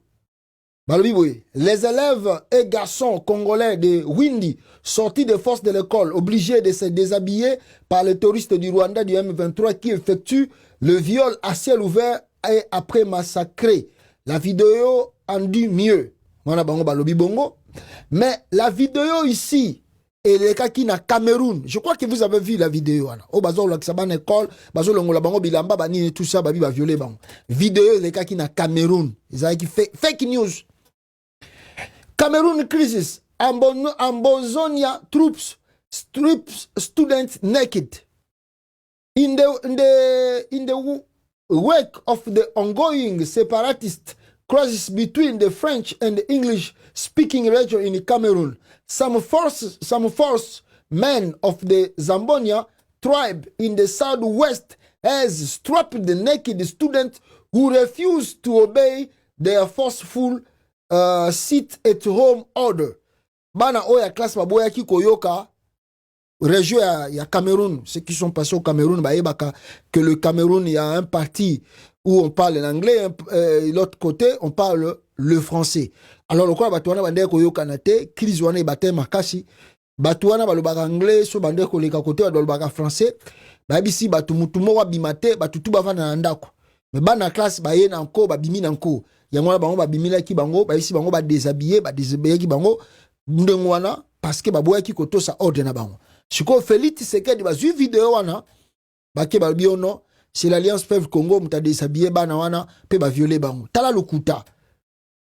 Les élèves et garçons congolais de Windi, sortis des forces de l'école, obligés de se déshabiller par les touristes du Rwanda du M23 qui effectuent le viol à ciel ouvert et après massacré. La vidéo en dit mieux. Mwana bango balobi bongo. Mais la vidéo ici, et les cas qui na Cameroun, je crois que vous avez vu la vidéo. Oh, bazo la kisaban école, bazo longola bango bilamba, bani tout ça, babi ba violer bango. Vidéo, les cas qui na Cameroun. Ils ont qui fake news. Cameroon crisis. Ambozonia troops strip students naked. In the wake of the ongoing separatist crisis between the French and the English-speaking region in Cameroon, some force men of the Zambonia tribe in the southwest has stripped the naked students who refused to obey their forceful sit-at-home order. Bana oya classe baboya ki koyoka région ya Cameroun, ceux qui sont passés au Cameroun, que le Cameroun, il y a un parti où on parle l'anglais, l'autre côté, on parle le français. Alors, le quoi, batouana bande koyo kanate, crise wane bate makasi, batouana balobaka anglais, so bande ko leka côté balobaka français, babisi batu mutumo wa bimate, batutu bavana na ndako. Mais bana classe baye na nko, babimi na nko. Yango bango babimila ki bango, babisi bango ba déshabiller ki bango, ndengwana parce que baboya ki koto sa ordre na bango. Siko Félix Tshisekedi bazui vidéo wana bake balbiono c'est l'Alliance Peuple Congo muta déshabiller bana wana pe ba violer bango tala lukuta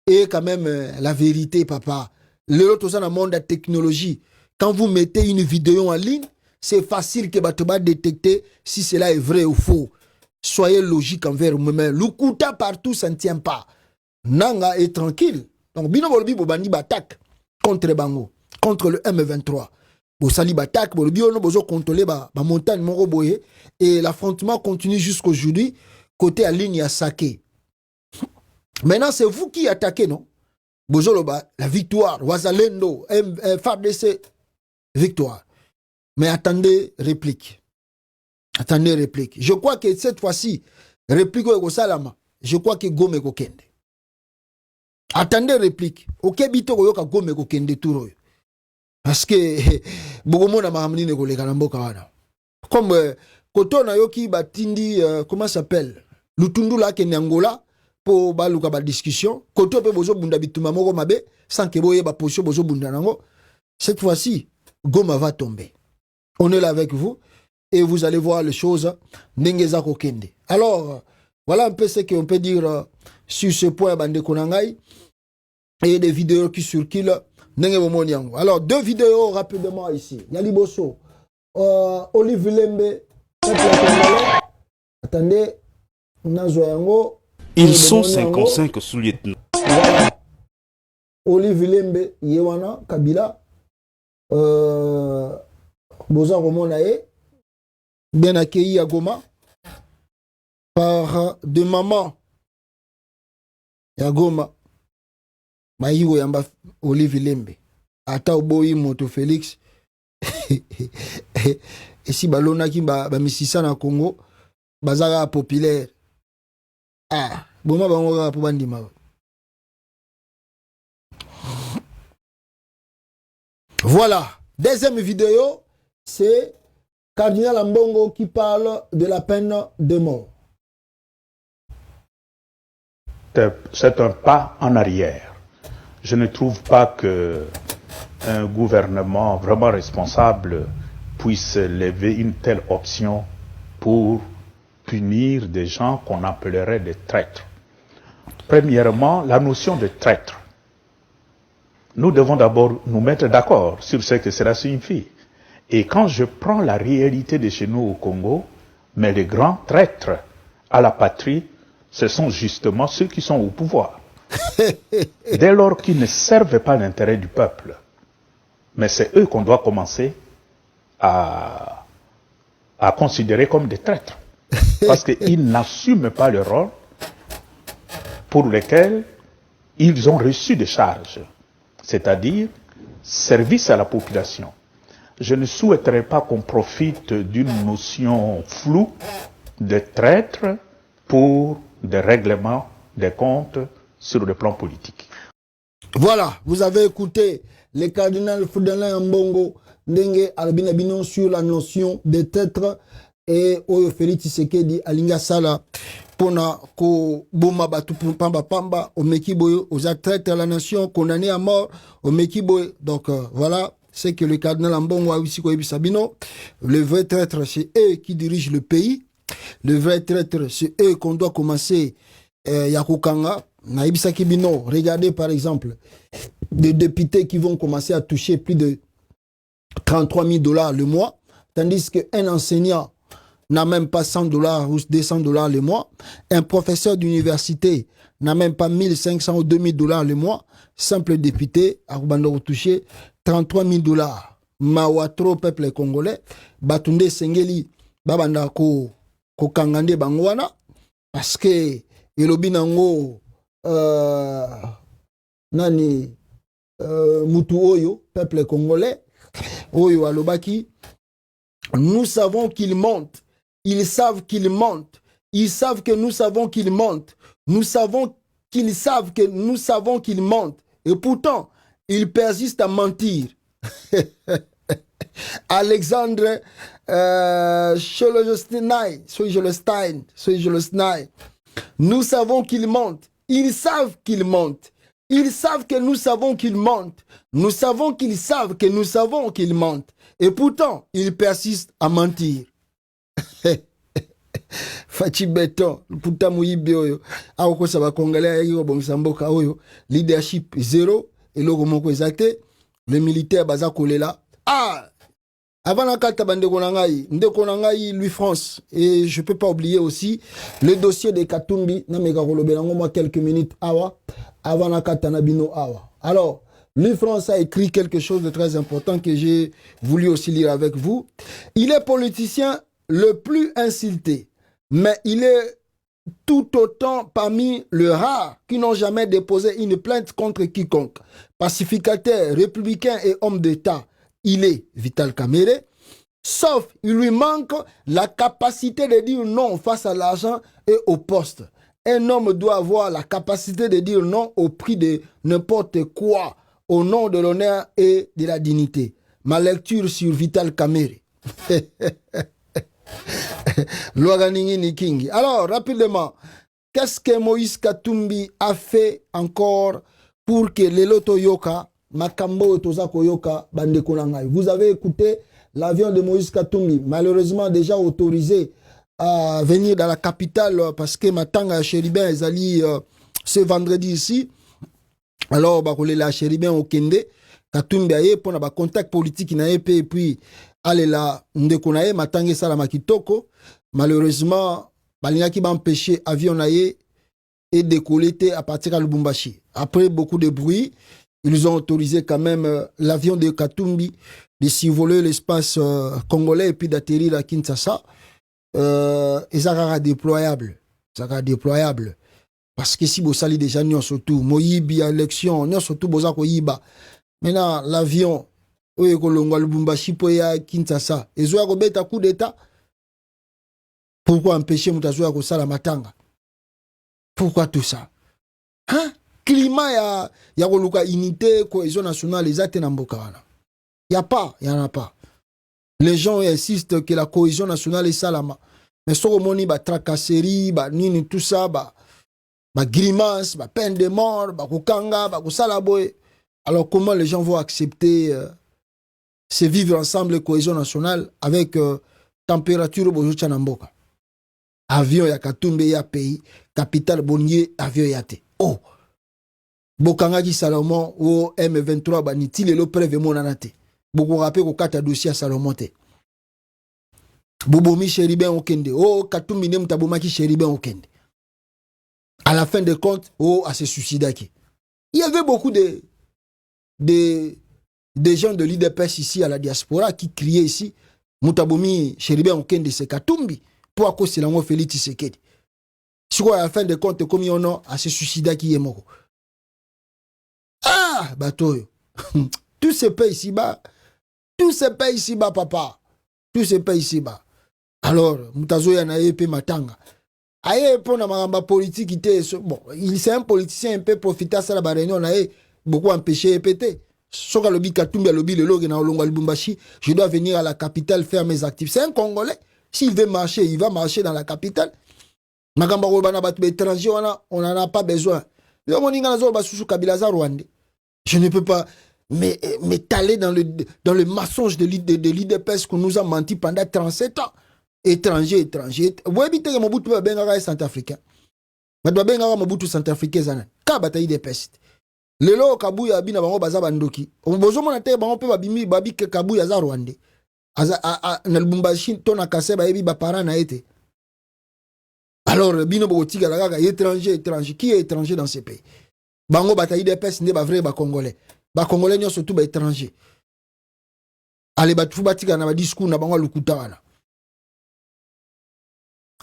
et quand même la vérité papa le lot dans le monde de la technologie quand vous mettez une vidéo en ligne c'est facile que batoba détecter si cela est vrai ou faux soyez logique envers vous-même lukuta partout ça ne tient pas nanga est tranquille donc bino bolbi bobandi batak contre bango contre le M23 Bosali batak, bolbiono bozo contrôler ba montagne moko boye et l'affrontement continue jusqu'aujourd'hui côté à ligne à Saké. Maintenant c'est vous qui attaquez non? Bozo la victoire, Wazalendo, FARDC victoire. Mais attendez réplique. Attendez réplique. Je crois que cette fois-ci réplique au salama. Je crois que Gome ko kende. Attendez réplique. OK bito ko yoka Gome ko kende turo. Parce que comme Kotona Yoki Batindi, comment ça s'appelle? Lutundu la Kenya Angola pour baluka ba discussion. Koto pe bozo bunda bituma moko mabe sans que boye ba position bozo bunda nango. Cette fois-ci, Goma va tomber. On est là avec vous et vous allez voir les choses Nengeza Kokende. Alors, voilà un peu ce qu'on peut dire sur ce point Bande Konangai et des vidéos qui circulent. Alors, deux vidéos rapidement ici. Yali Bosso, Olive Lembe. Attendez, ils sont 55 sous-lieutenants. Olive Lembe, Yewana, Kabila, Boza Romonae, bien accueilli à Goma, par de maman, à Goma. Maïgo yamba Olive Lembe ata oboyi moto Félix et si balona ki ba misisa na Congo bazara populaire boma bango pour bandima. Voilà, deuxième vidéo, c'est Cardinal Ambongo qui parle de la peine de mort. C'est un pas en arrière. Je ne trouve pas qu'un gouvernement vraiment responsable puisse lever une telle option pour punir des gens qu'on appellerait des traîtres. Premièrement, la notion de traître. Nous devons d'abord nous mettre d'accord sur ce que cela signifie. Et quand je prends la réalité de chez nous au Congo, mais les grands traîtres à la patrie, ce sont justement ceux qui sont au pouvoir. Dès lors qu'ils ne servent pas l'intérêt du peuple. Mais c'est eux qu'on doit commencer à considérer comme des traîtres. Parce qu'ils n'assument pas le rôle pour lequel ils ont reçu des charges. C'est-à-dire service à la population. Je ne souhaiterais pas qu'on profite d'une notion floue de traître pour des règlements des comptes sur le plan politique. Voilà, vous avez écouté le cardinal Foudelin Ambongo Ndenge Albina Binon sur la notion de traître et oyo Félix Tshisekedi alinga sala pona ko boma batu pamba pamba au Mekiboyo aux traîtres à la nation condamné à mort au Mekiboyo. Donc voilà, c'est que le cardinal Ambongo Awisi Koyebi Sabino, le vrai traître c'est eux qui dirigent le pays. Le vrai traître c'est eux qu'on doit commencer Yakukanga Naibisa Kibino. Regardez par exemple des députés qui vont commencer à toucher plus de 33 000 $ le mois, tandis qu'un enseignant n'a même pas 100 $ ou 200 $ le mois. Un professeur d'université n'a même pas 1500 ou 2000 $ le mois. Simple député, à Rubando touché 33 000 $. Mawatro peuple congolais, Batunde Sengeli, Babanda ko kangande bangwana, parce que elobi nango nani mutu oyo, peuple congolais, oyo alobaki, nous savons qu'il monte. Ils savent qu'ils mentent. Ils savent que nous savons qu'ils mentent. Nous savons qu'ils savent que nous savons qu'ils mentent. Et pourtant, ils persistent à mentir. Alexandre Scholestein. Nous savons qu'ils mentent. Ils savent qu'ils mentent. Ils savent que nous savons qu'ils mentent. Nous savons qu'ils savent que nous savons qu'ils mentent. Et pourtant, ils persistent à mentir. Fachi Beton, puta muibi oyo. Ako ko saba congolais ayi obongisa mboka oyo. Leadership zéro. Et logo moko exacté. Le militaire baza kolela. Ah! Avant la carte bandeko nangai, ndeko nangai Louis France. Et je peux pas oublier aussi le dossier de Katumbi. Na mega kolobelango moi quelques minutes awa. Avant la carte nabino awa. Alors, Louis France a écrit quelque chose de très important que j'ai voulu aussi lire avec vous. Il est politicien le plus insulté, mais il est tout autant parmi les rares qui n'ont jamais déposé une plainte contre quiconque. Pacificateur, républicain et homme d'État, il est Vital Kamerhe, sauf il lui manque la capacité de dire non face à l'argent et au poste. Un homme doit avoir la capacité de dire non au prix de n'importe quoi, au nom de l'honneur et de la dignité. Ma lecture sur Vital Kamerhe. Alors, rapidement, qu'est-ce que Moïse Katumbi a fait encore pour que les Lotoyoka, Makambo Tozako Yoka, Bandekonangai? Vous avez écouté l'avion de Moïse Katumbi, malheureusement déjà autorisé à venir dans la capitale parce que Matanga Chéribin est allé ce vendredi ici. Alors, la Chéribin au Kende, Katumbi a eu pour un contact politique et puis allez là, Ndekonaye, Matanga Salama Kitoko. Malheureusement, Balingaki m'a empêché avion naye et décoller à partir de Lubumbashi. Après beaucoup de bruit, ils ont autorisé quand même l'avion de Katumbi de survoler l'espace congolais et puis d'atterrir à Kinshasa. Et ça sera déployable. Ça sera déployable. Parce que si vous salez déjà, nous surtout, Moyibi, élection, nous surtout, Bozako Yiba. Maintenant, l'avion, oui, Kolongo, Lubumbashi, Poya, Kinshasa. Et Zoya Robert a coup d'État. Pourquoi empêcher Moutazoua Kosala Matanga? Pourquoi tout ça? Hein? Climat, il y a unité, cohésion nationale, les actes n'ambokawana. Il n'y a pas, il n'y en a pas. Les gens insistent que la cohésion nationale est salama. Mais ce que ba tracasserie, ba nini, tout ça, ba grimace, ba peine de mort, ba kokanga, ba kosalaboy. Alors comment les gens vont accepter ce vivre ensemble, cohésion nationale, avec température bojo chanamboka? Avion ya Katumbi ya pays, capitale Bonnier, avion yate. Oh! Bokanga ki Salomon, ou M23, baniti, le preuve monanate. Boko rappel ko kata dossier Salomon te. Bobomi Chéribin Okende. Oh, Katumbi ne mutabomaki Chéribin Okende. À la fin de compte, oh, à se suicidaki. Il y avait beaucoup de gens de l'IDPS ici à la diaspora qui criaient ici, Mutabomi Chéribin Okende, c'est Katumbi. Pour à cause de l'ango Félix Tshisekedi. Si à la fin de compte, comme il y en a, à se suicider qui est mort. Ah, bateau. Tous ces pays ici-bas, papa. Tous ces pays ici-bas. Alors, Moutazo Yanaye pe Matanga. Aye, pour la maramba politique, bon, il c'est un politicien un peu profité à ça la réunion, beaucoup empêché et pété. Soka lobi Katumbi, lobi le log na Olongo Lubumbashi, je dois venir à la capitale faire mes actifs. C'est un Congolais. S'il veut marcher, il va marcher dans la capitale. On n'en a pas besoin. Je ne peux pas m'étaler dans le mensonge de l'IDPS qu'on nous a menti pendant 37 ans. Étranger. Vous habitez Mobutu Benga centrafricain. Mobutu centrafricain. Kabata IDPS. Lelo Kabuya Abina Bango Baza Bandoki. Obozo Monate Bango Pe Babimi Babi Kabuya za Rwanda. Na Lubumbashi Tona Kaseba Ebi Bapara na été. Alors, Bino Bogotiga Lagaga, étranger. Qui est étranger dans ces pays? Bango Bataï de Pes n'est pas vrai, Congolais. Congolais, n'y a surtout étranger. Allez, Batiga n'a pas discours, n'a pas Lukutawana.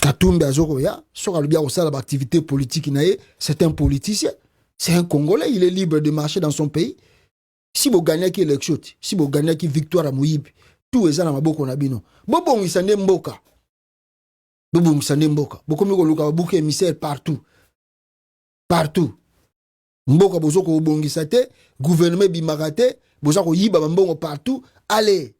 Katumbe Azoroya, sera le bien au sein de l'activité politique, c'est un politicien. C'est un Congolais, il est libre de marcher dans son pays. Si vous gagnez qui élection, si vous gagnez qui victoire à Mouyib, tout est ça dans ma boko nabino. Bon, il s'en est mboka. Boum Sandemboka. Beaucoup de bouc émissaire partout. Mboka bozoko bongisate, gouvernement bimarate, bozako yiba mbongo partout. Allez.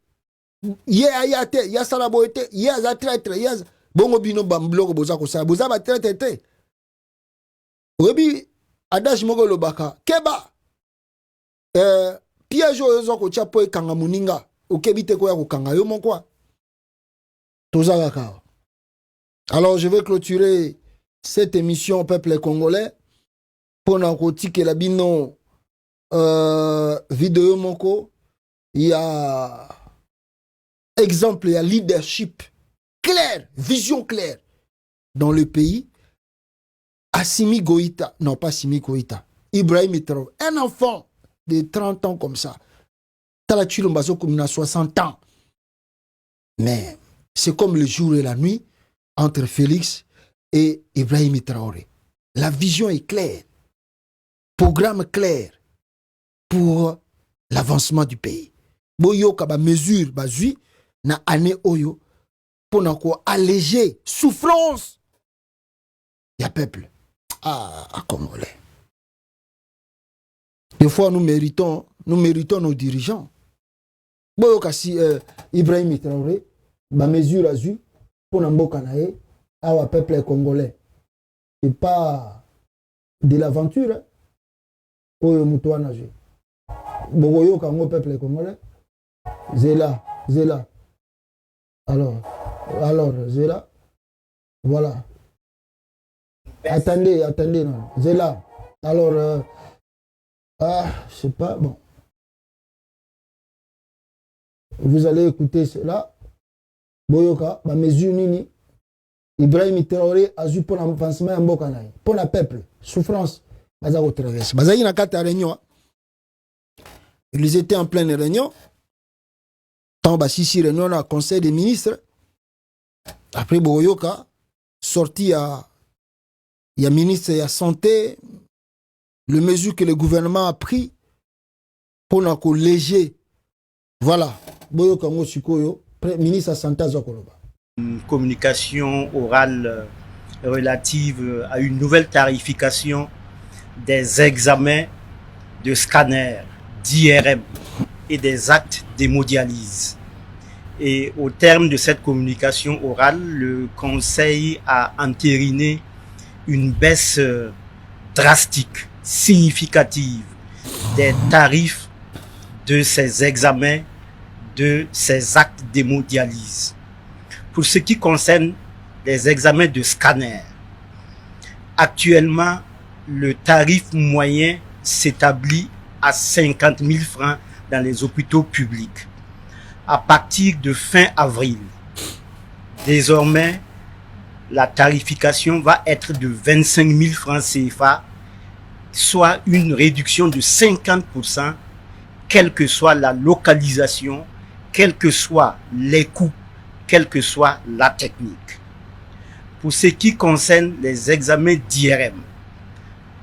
Ayate, ya salaboete, ya za traître, ya bongo bino bambloko bozako sa, bozaba traître. Obi adage moko lobaka. Keba. Piège ozoko chapo e kanga muninga. Okebite ko ya ko kanga yo monkwa. Tozaka. Alors, je vais clôturer cette émission Peuple Congolais pour n'encotier que la bino vidéo moko. Il y a exemple, il y a leadership clair, vision claire dans le pays. Assimi Goïta, non pas Assimi Goïta, Ibrahim Traoré, un enfant de 30 ans comme ça. Talachi Lombazo comme il a 60 ans. Mais c'est comme le jour et la nuit entre Félix et Ibrahim Traoré. La vision est claire. Programme clair pour l'avancement du pays. Boyo kaba mesure bazui na année oyo pour alléger souffrance. Il y a peuple. À Congolais. Des fois nous méritons nos dirigeants. Boyo kasi Ibrahim Traoré ba mesure azu pour n'amboka nae awa peuple congolais. C'est pas de l'aventure. Oyo mutuana je. Bogoyo kango peuple congolais. Zela. Alors, Zela. Voilà. Attendez, non. Zela. Alors, je sais pas, bon. Vous allez écouter cela. Boyoka, ma mesure nini. Ibrahim Traoré a eu pour l'avancement en Bokanaï. Pour le peuple, souffrance. Bazako traverse. Bazaï na kata réunion. Ils étaient en pleine réunion. Tant basisi réunion à conseil des ministres. Après Boyoka, sorti à il y a ministre de la santé, le mesure que le gouvernement a pris pour nous léger. Voilà. Boyoka ngo sikoyo. Ministre Santa Zokoloba. Une communication orale relative à une nouvelle tarification des examens de scanner, d'IRM et des actes d'hémodialyse. Et au terme de cette communication orale, le Conseil a entériné une baisse drastique, significative des tarifs de ces examens, de ces actes d'hémodialyse. Pour ce qui concerne les examens de scanner, actuellement, le tarif moyen s'établit à 50 000 francs dans les hôpitaux publics. À partir de fin avril, désormais, la tarification va être de 25 000 francs CFA, soit une réduction de 50%, quelle que soit la localisation, quels que soient les coûts, quelle que soit la technique. Pour ce qui concerne les examens d'IRM,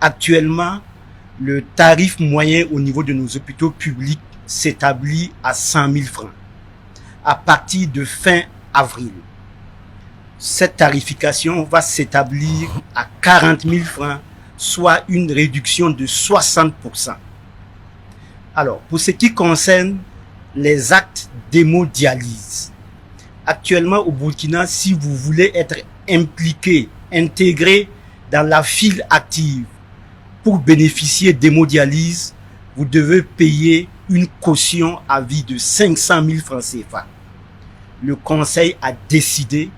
actuellement, le tarif moyen au niveau de nos hôpitaux publics s'établit à 100 000 francs. À partir de fin avril, cette tarification va s'établir à 40 000 francs, soit une réduction de 60%. Alors, pour ce qui concerne les actes d'hémodialyse, Actuellement au Burkina, si vous voulez être impliqué, intégré dans la file active pour bénéficier d'hémodialyse, vous devez payer une caution à vie de 500 000 francs CFA. Le conseil a décidé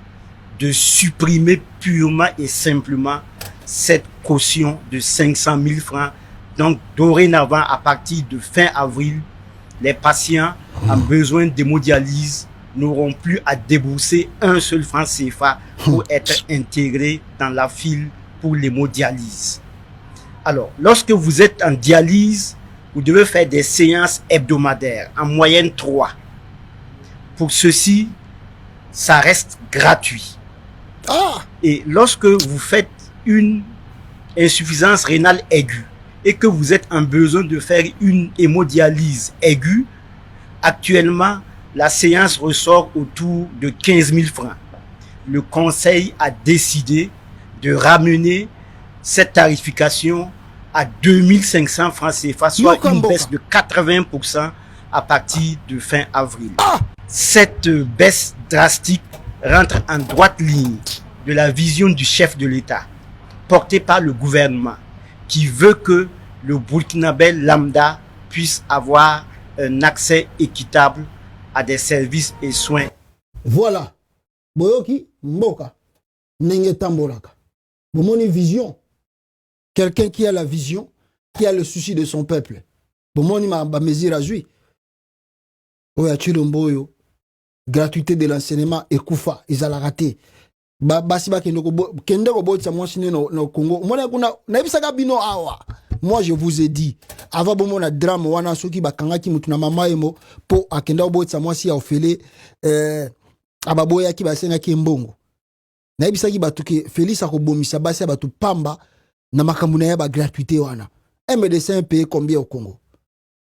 de supprimer purement et simplement cette caution de 500 000 francs. Donc dorénavant, à partir de fin avril, les patients en besoin d'hémodialyse n'auront plus à débourser un seul franc CFA pour être intégrés dans la file pour l'hémodialyse. Alors, lorsque vous êtes en dialyse, vous devez faire des séances hebdomadaires, en moyenne 3. Pour ceci, ça reste gratuit. Et lorsque vous faites une insuffisance rénale aiguë et que vous êtes en besoin de faire une hémodialyse aiguë, actuellement, la séance ressort autour de 15 000 francs. Le conseil a décidé de ramener cette tarification à 2500 francs CFA, soit une baisse de 80% à partir de fin avril. Cette baisse drastique rentre en droite ligne de la vision du chef de l'État, portée par le gouvernement, qui veut que le Burkinabé lambda puisse avoir un accès équitable à des services et soins. Voilà. Boyoki, Mboka, Nenge Tambolaka. Bomoni vision. Quelqu'un qui a la vision, qui a le souci de son peuple. Bomoni ma mesure à jouer. Oya Chilomboyo. Gratuité de l'enseignement et Koufa, ils ont raté. Basiba Kendoko Botsa Mwashine no Congo. Moi je vous ai dit, avant bon na drame wana soki bakangaki mutu na mama emo po akenda Botsa Mwasi ya ofele ababoya ki basenga ki mbongo. Na yebisa ki batuke Félix akobomisa basi batu pamba na makambu na ya ba gratuité wana. Un médecin paye combien au Congo?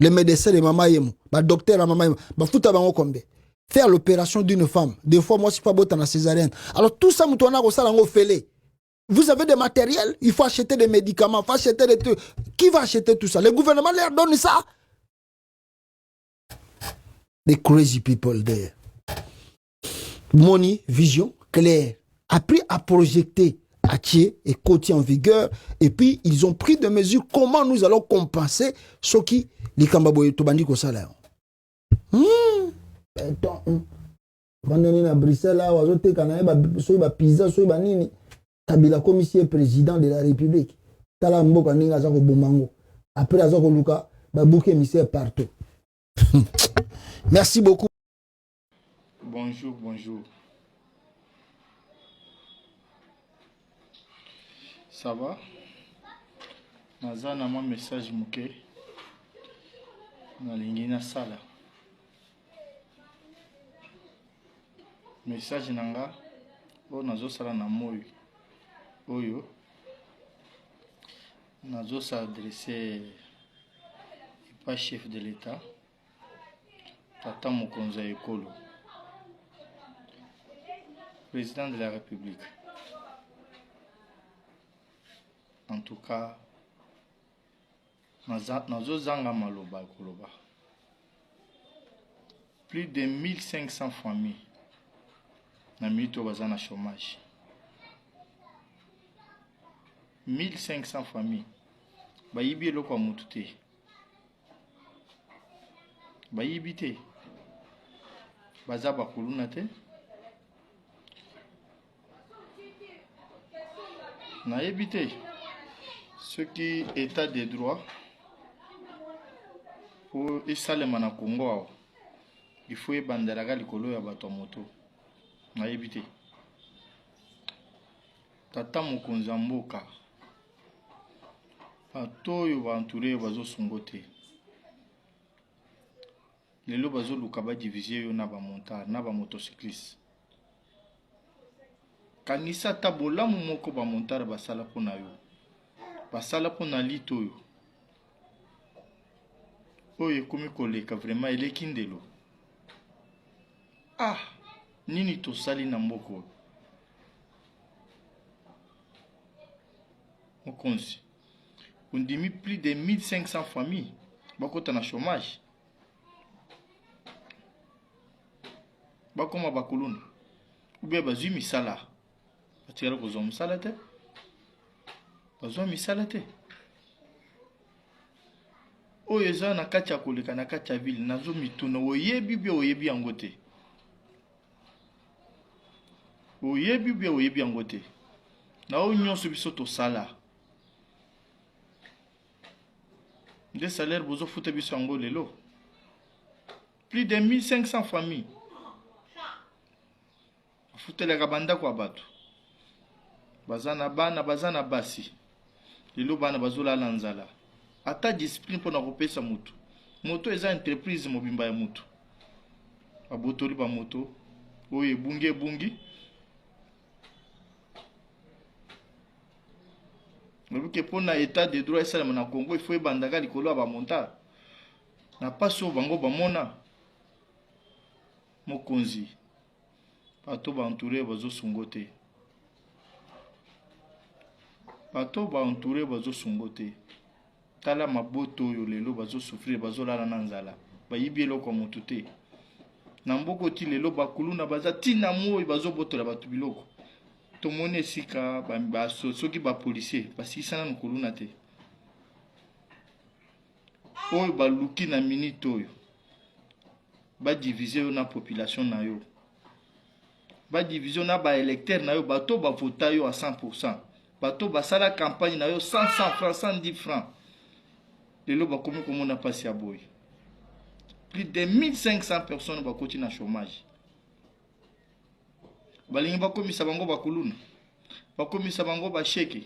Les médecins de mama emo, ba docteur na mama emo, ba futa bango combien? Faire l'opération d'une femme. Des fois, moi, je ne suis pas bon dans la césarienne. Alors, tout ça, vous avez des matériels, il faut acheter des médicaments, il faut acheter des trucs. Qui va acheter tout ça? Le gouvernement leur donne ça. Des crazy people there. Money, vision, claire. Appris à projeter à Thier et côté en vigueur. Et puis, ils ont pris des mesures. Comment nous allons compenser ce qui, les Kambaboye, Tobandi, Kosala. Vandeni na Bruxelles là wazote kana ba soiba pizza soiba nini Kabila commissaire président de la République tala mboka ninga za ko bomango après azo ko luka ba bouquet émissaire partout. Merci beaucoup. Bonjour. Ça va? Naza na mon message muke na lingina sala. Message nanga o nazo sala na moyo oyo nazo s'adresser pas chef de l'État Tata Mokonza Ekolo, président de la République. En tout cas nazo zanga maloba koloba plus de 1500 familles na mito bazana chômage. 1500 familles bayibi eloko ya mutu te, bayibi te, baza bakuluna te, nayebi te soki état de droit po esalema na Congo awa il faut ebandelaka likolo ya bato ya moto. Nayebi te Tata Mokonza mboka bato oyo baentouré bazosungo te, lelo bazoluka badivisie yo na bamontare na bamotocycliste. Kangisa ta bolamu moko bamontare basala mpona yo, basala mpona lito oyo ekomi koleka vraiment eleki ndelo. Nini tosali na mboko Mokonzi ondimi plus de 1500 familles bakota na chômage, bakoma bakuluna. ou bien bazwi misala batikala kozwa mosala te bazwa misala te oyo eza na kati ya koleka na kati ya ville nazo mituna oyebi bia oyebi yango te oyebi bia oyebi yango te na oyo nyonso biso tosala nde salaire bozofuta biso yango lelo plus de 1500 familles bafutelaka bandako ya bato baza na bana baza na basi lelo bana bazolala nzala ata discipline mpona kopesa moto moto eza entreprise mobimba ya moto babotoli bamoto oyo ebungi nobike mpona état de droit esalema na Congo ifo ebandaka likolo ya bamonta na pasi oyo bango bamona mokonzi bato baentouré bazosungo te bato baentouré bazosungo te tala maboto oyo lelo bazosufrir bazolala na nzala bayibi eloko ya motu te na mboko ti lelo bakuluna baza tina moi bazobotola bato biloko tomoni esika soki bapolisier basikisana na kuluna te oyo baluki na minute oyo badivize yo na population na yo badivize na baélecteur na yo bato bavota yo à 100%, bato basala campagne na yo 100 francs 110 francs lelo bakomi komona pasi ya boy plus de 1500 personnes bakoti na chômage balingi bakomisa bango bakuluna bakomisa bango basheke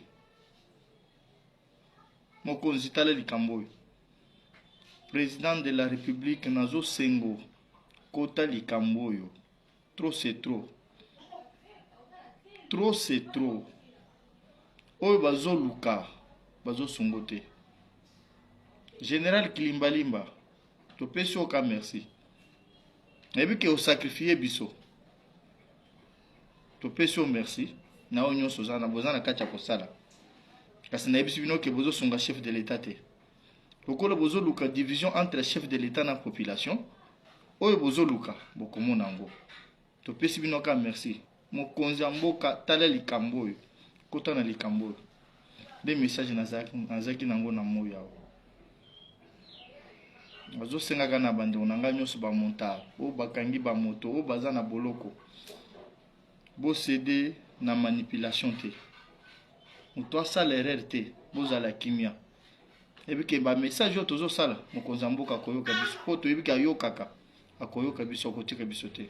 mokonzi tala likambo oyo président de la république nazo sengo kota likambo oyo trop c'est trop oyo bazoluka bazosungo te général Kilimbalimba topesi oka merci nayebi ke osakrifie biso topesi o merci na oyo nyonso boza na kati ya kosala kasi nayebisi bino ke bozosunga chef de l'état te lokola bozoluka division entre chef de l'état na population oyo bozoluka bokomona yango topesi bino ka merci mokonzi ya mboka tala likambo oyo kota na likambo oyo nde message nazalaki nango na moyo awo bazosengaka na bandeko na ngai nyonso bamontare oyo bakangi bamoto oyo baza na boloko bosede na manipulation te moto asala erreur te bozala kimia ebike bamessage oyo tozosala mokonzi ya mboka akoyoka biso mpo toyebi ke ayokaka akoyoka biso akotika biso te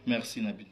merci na bino.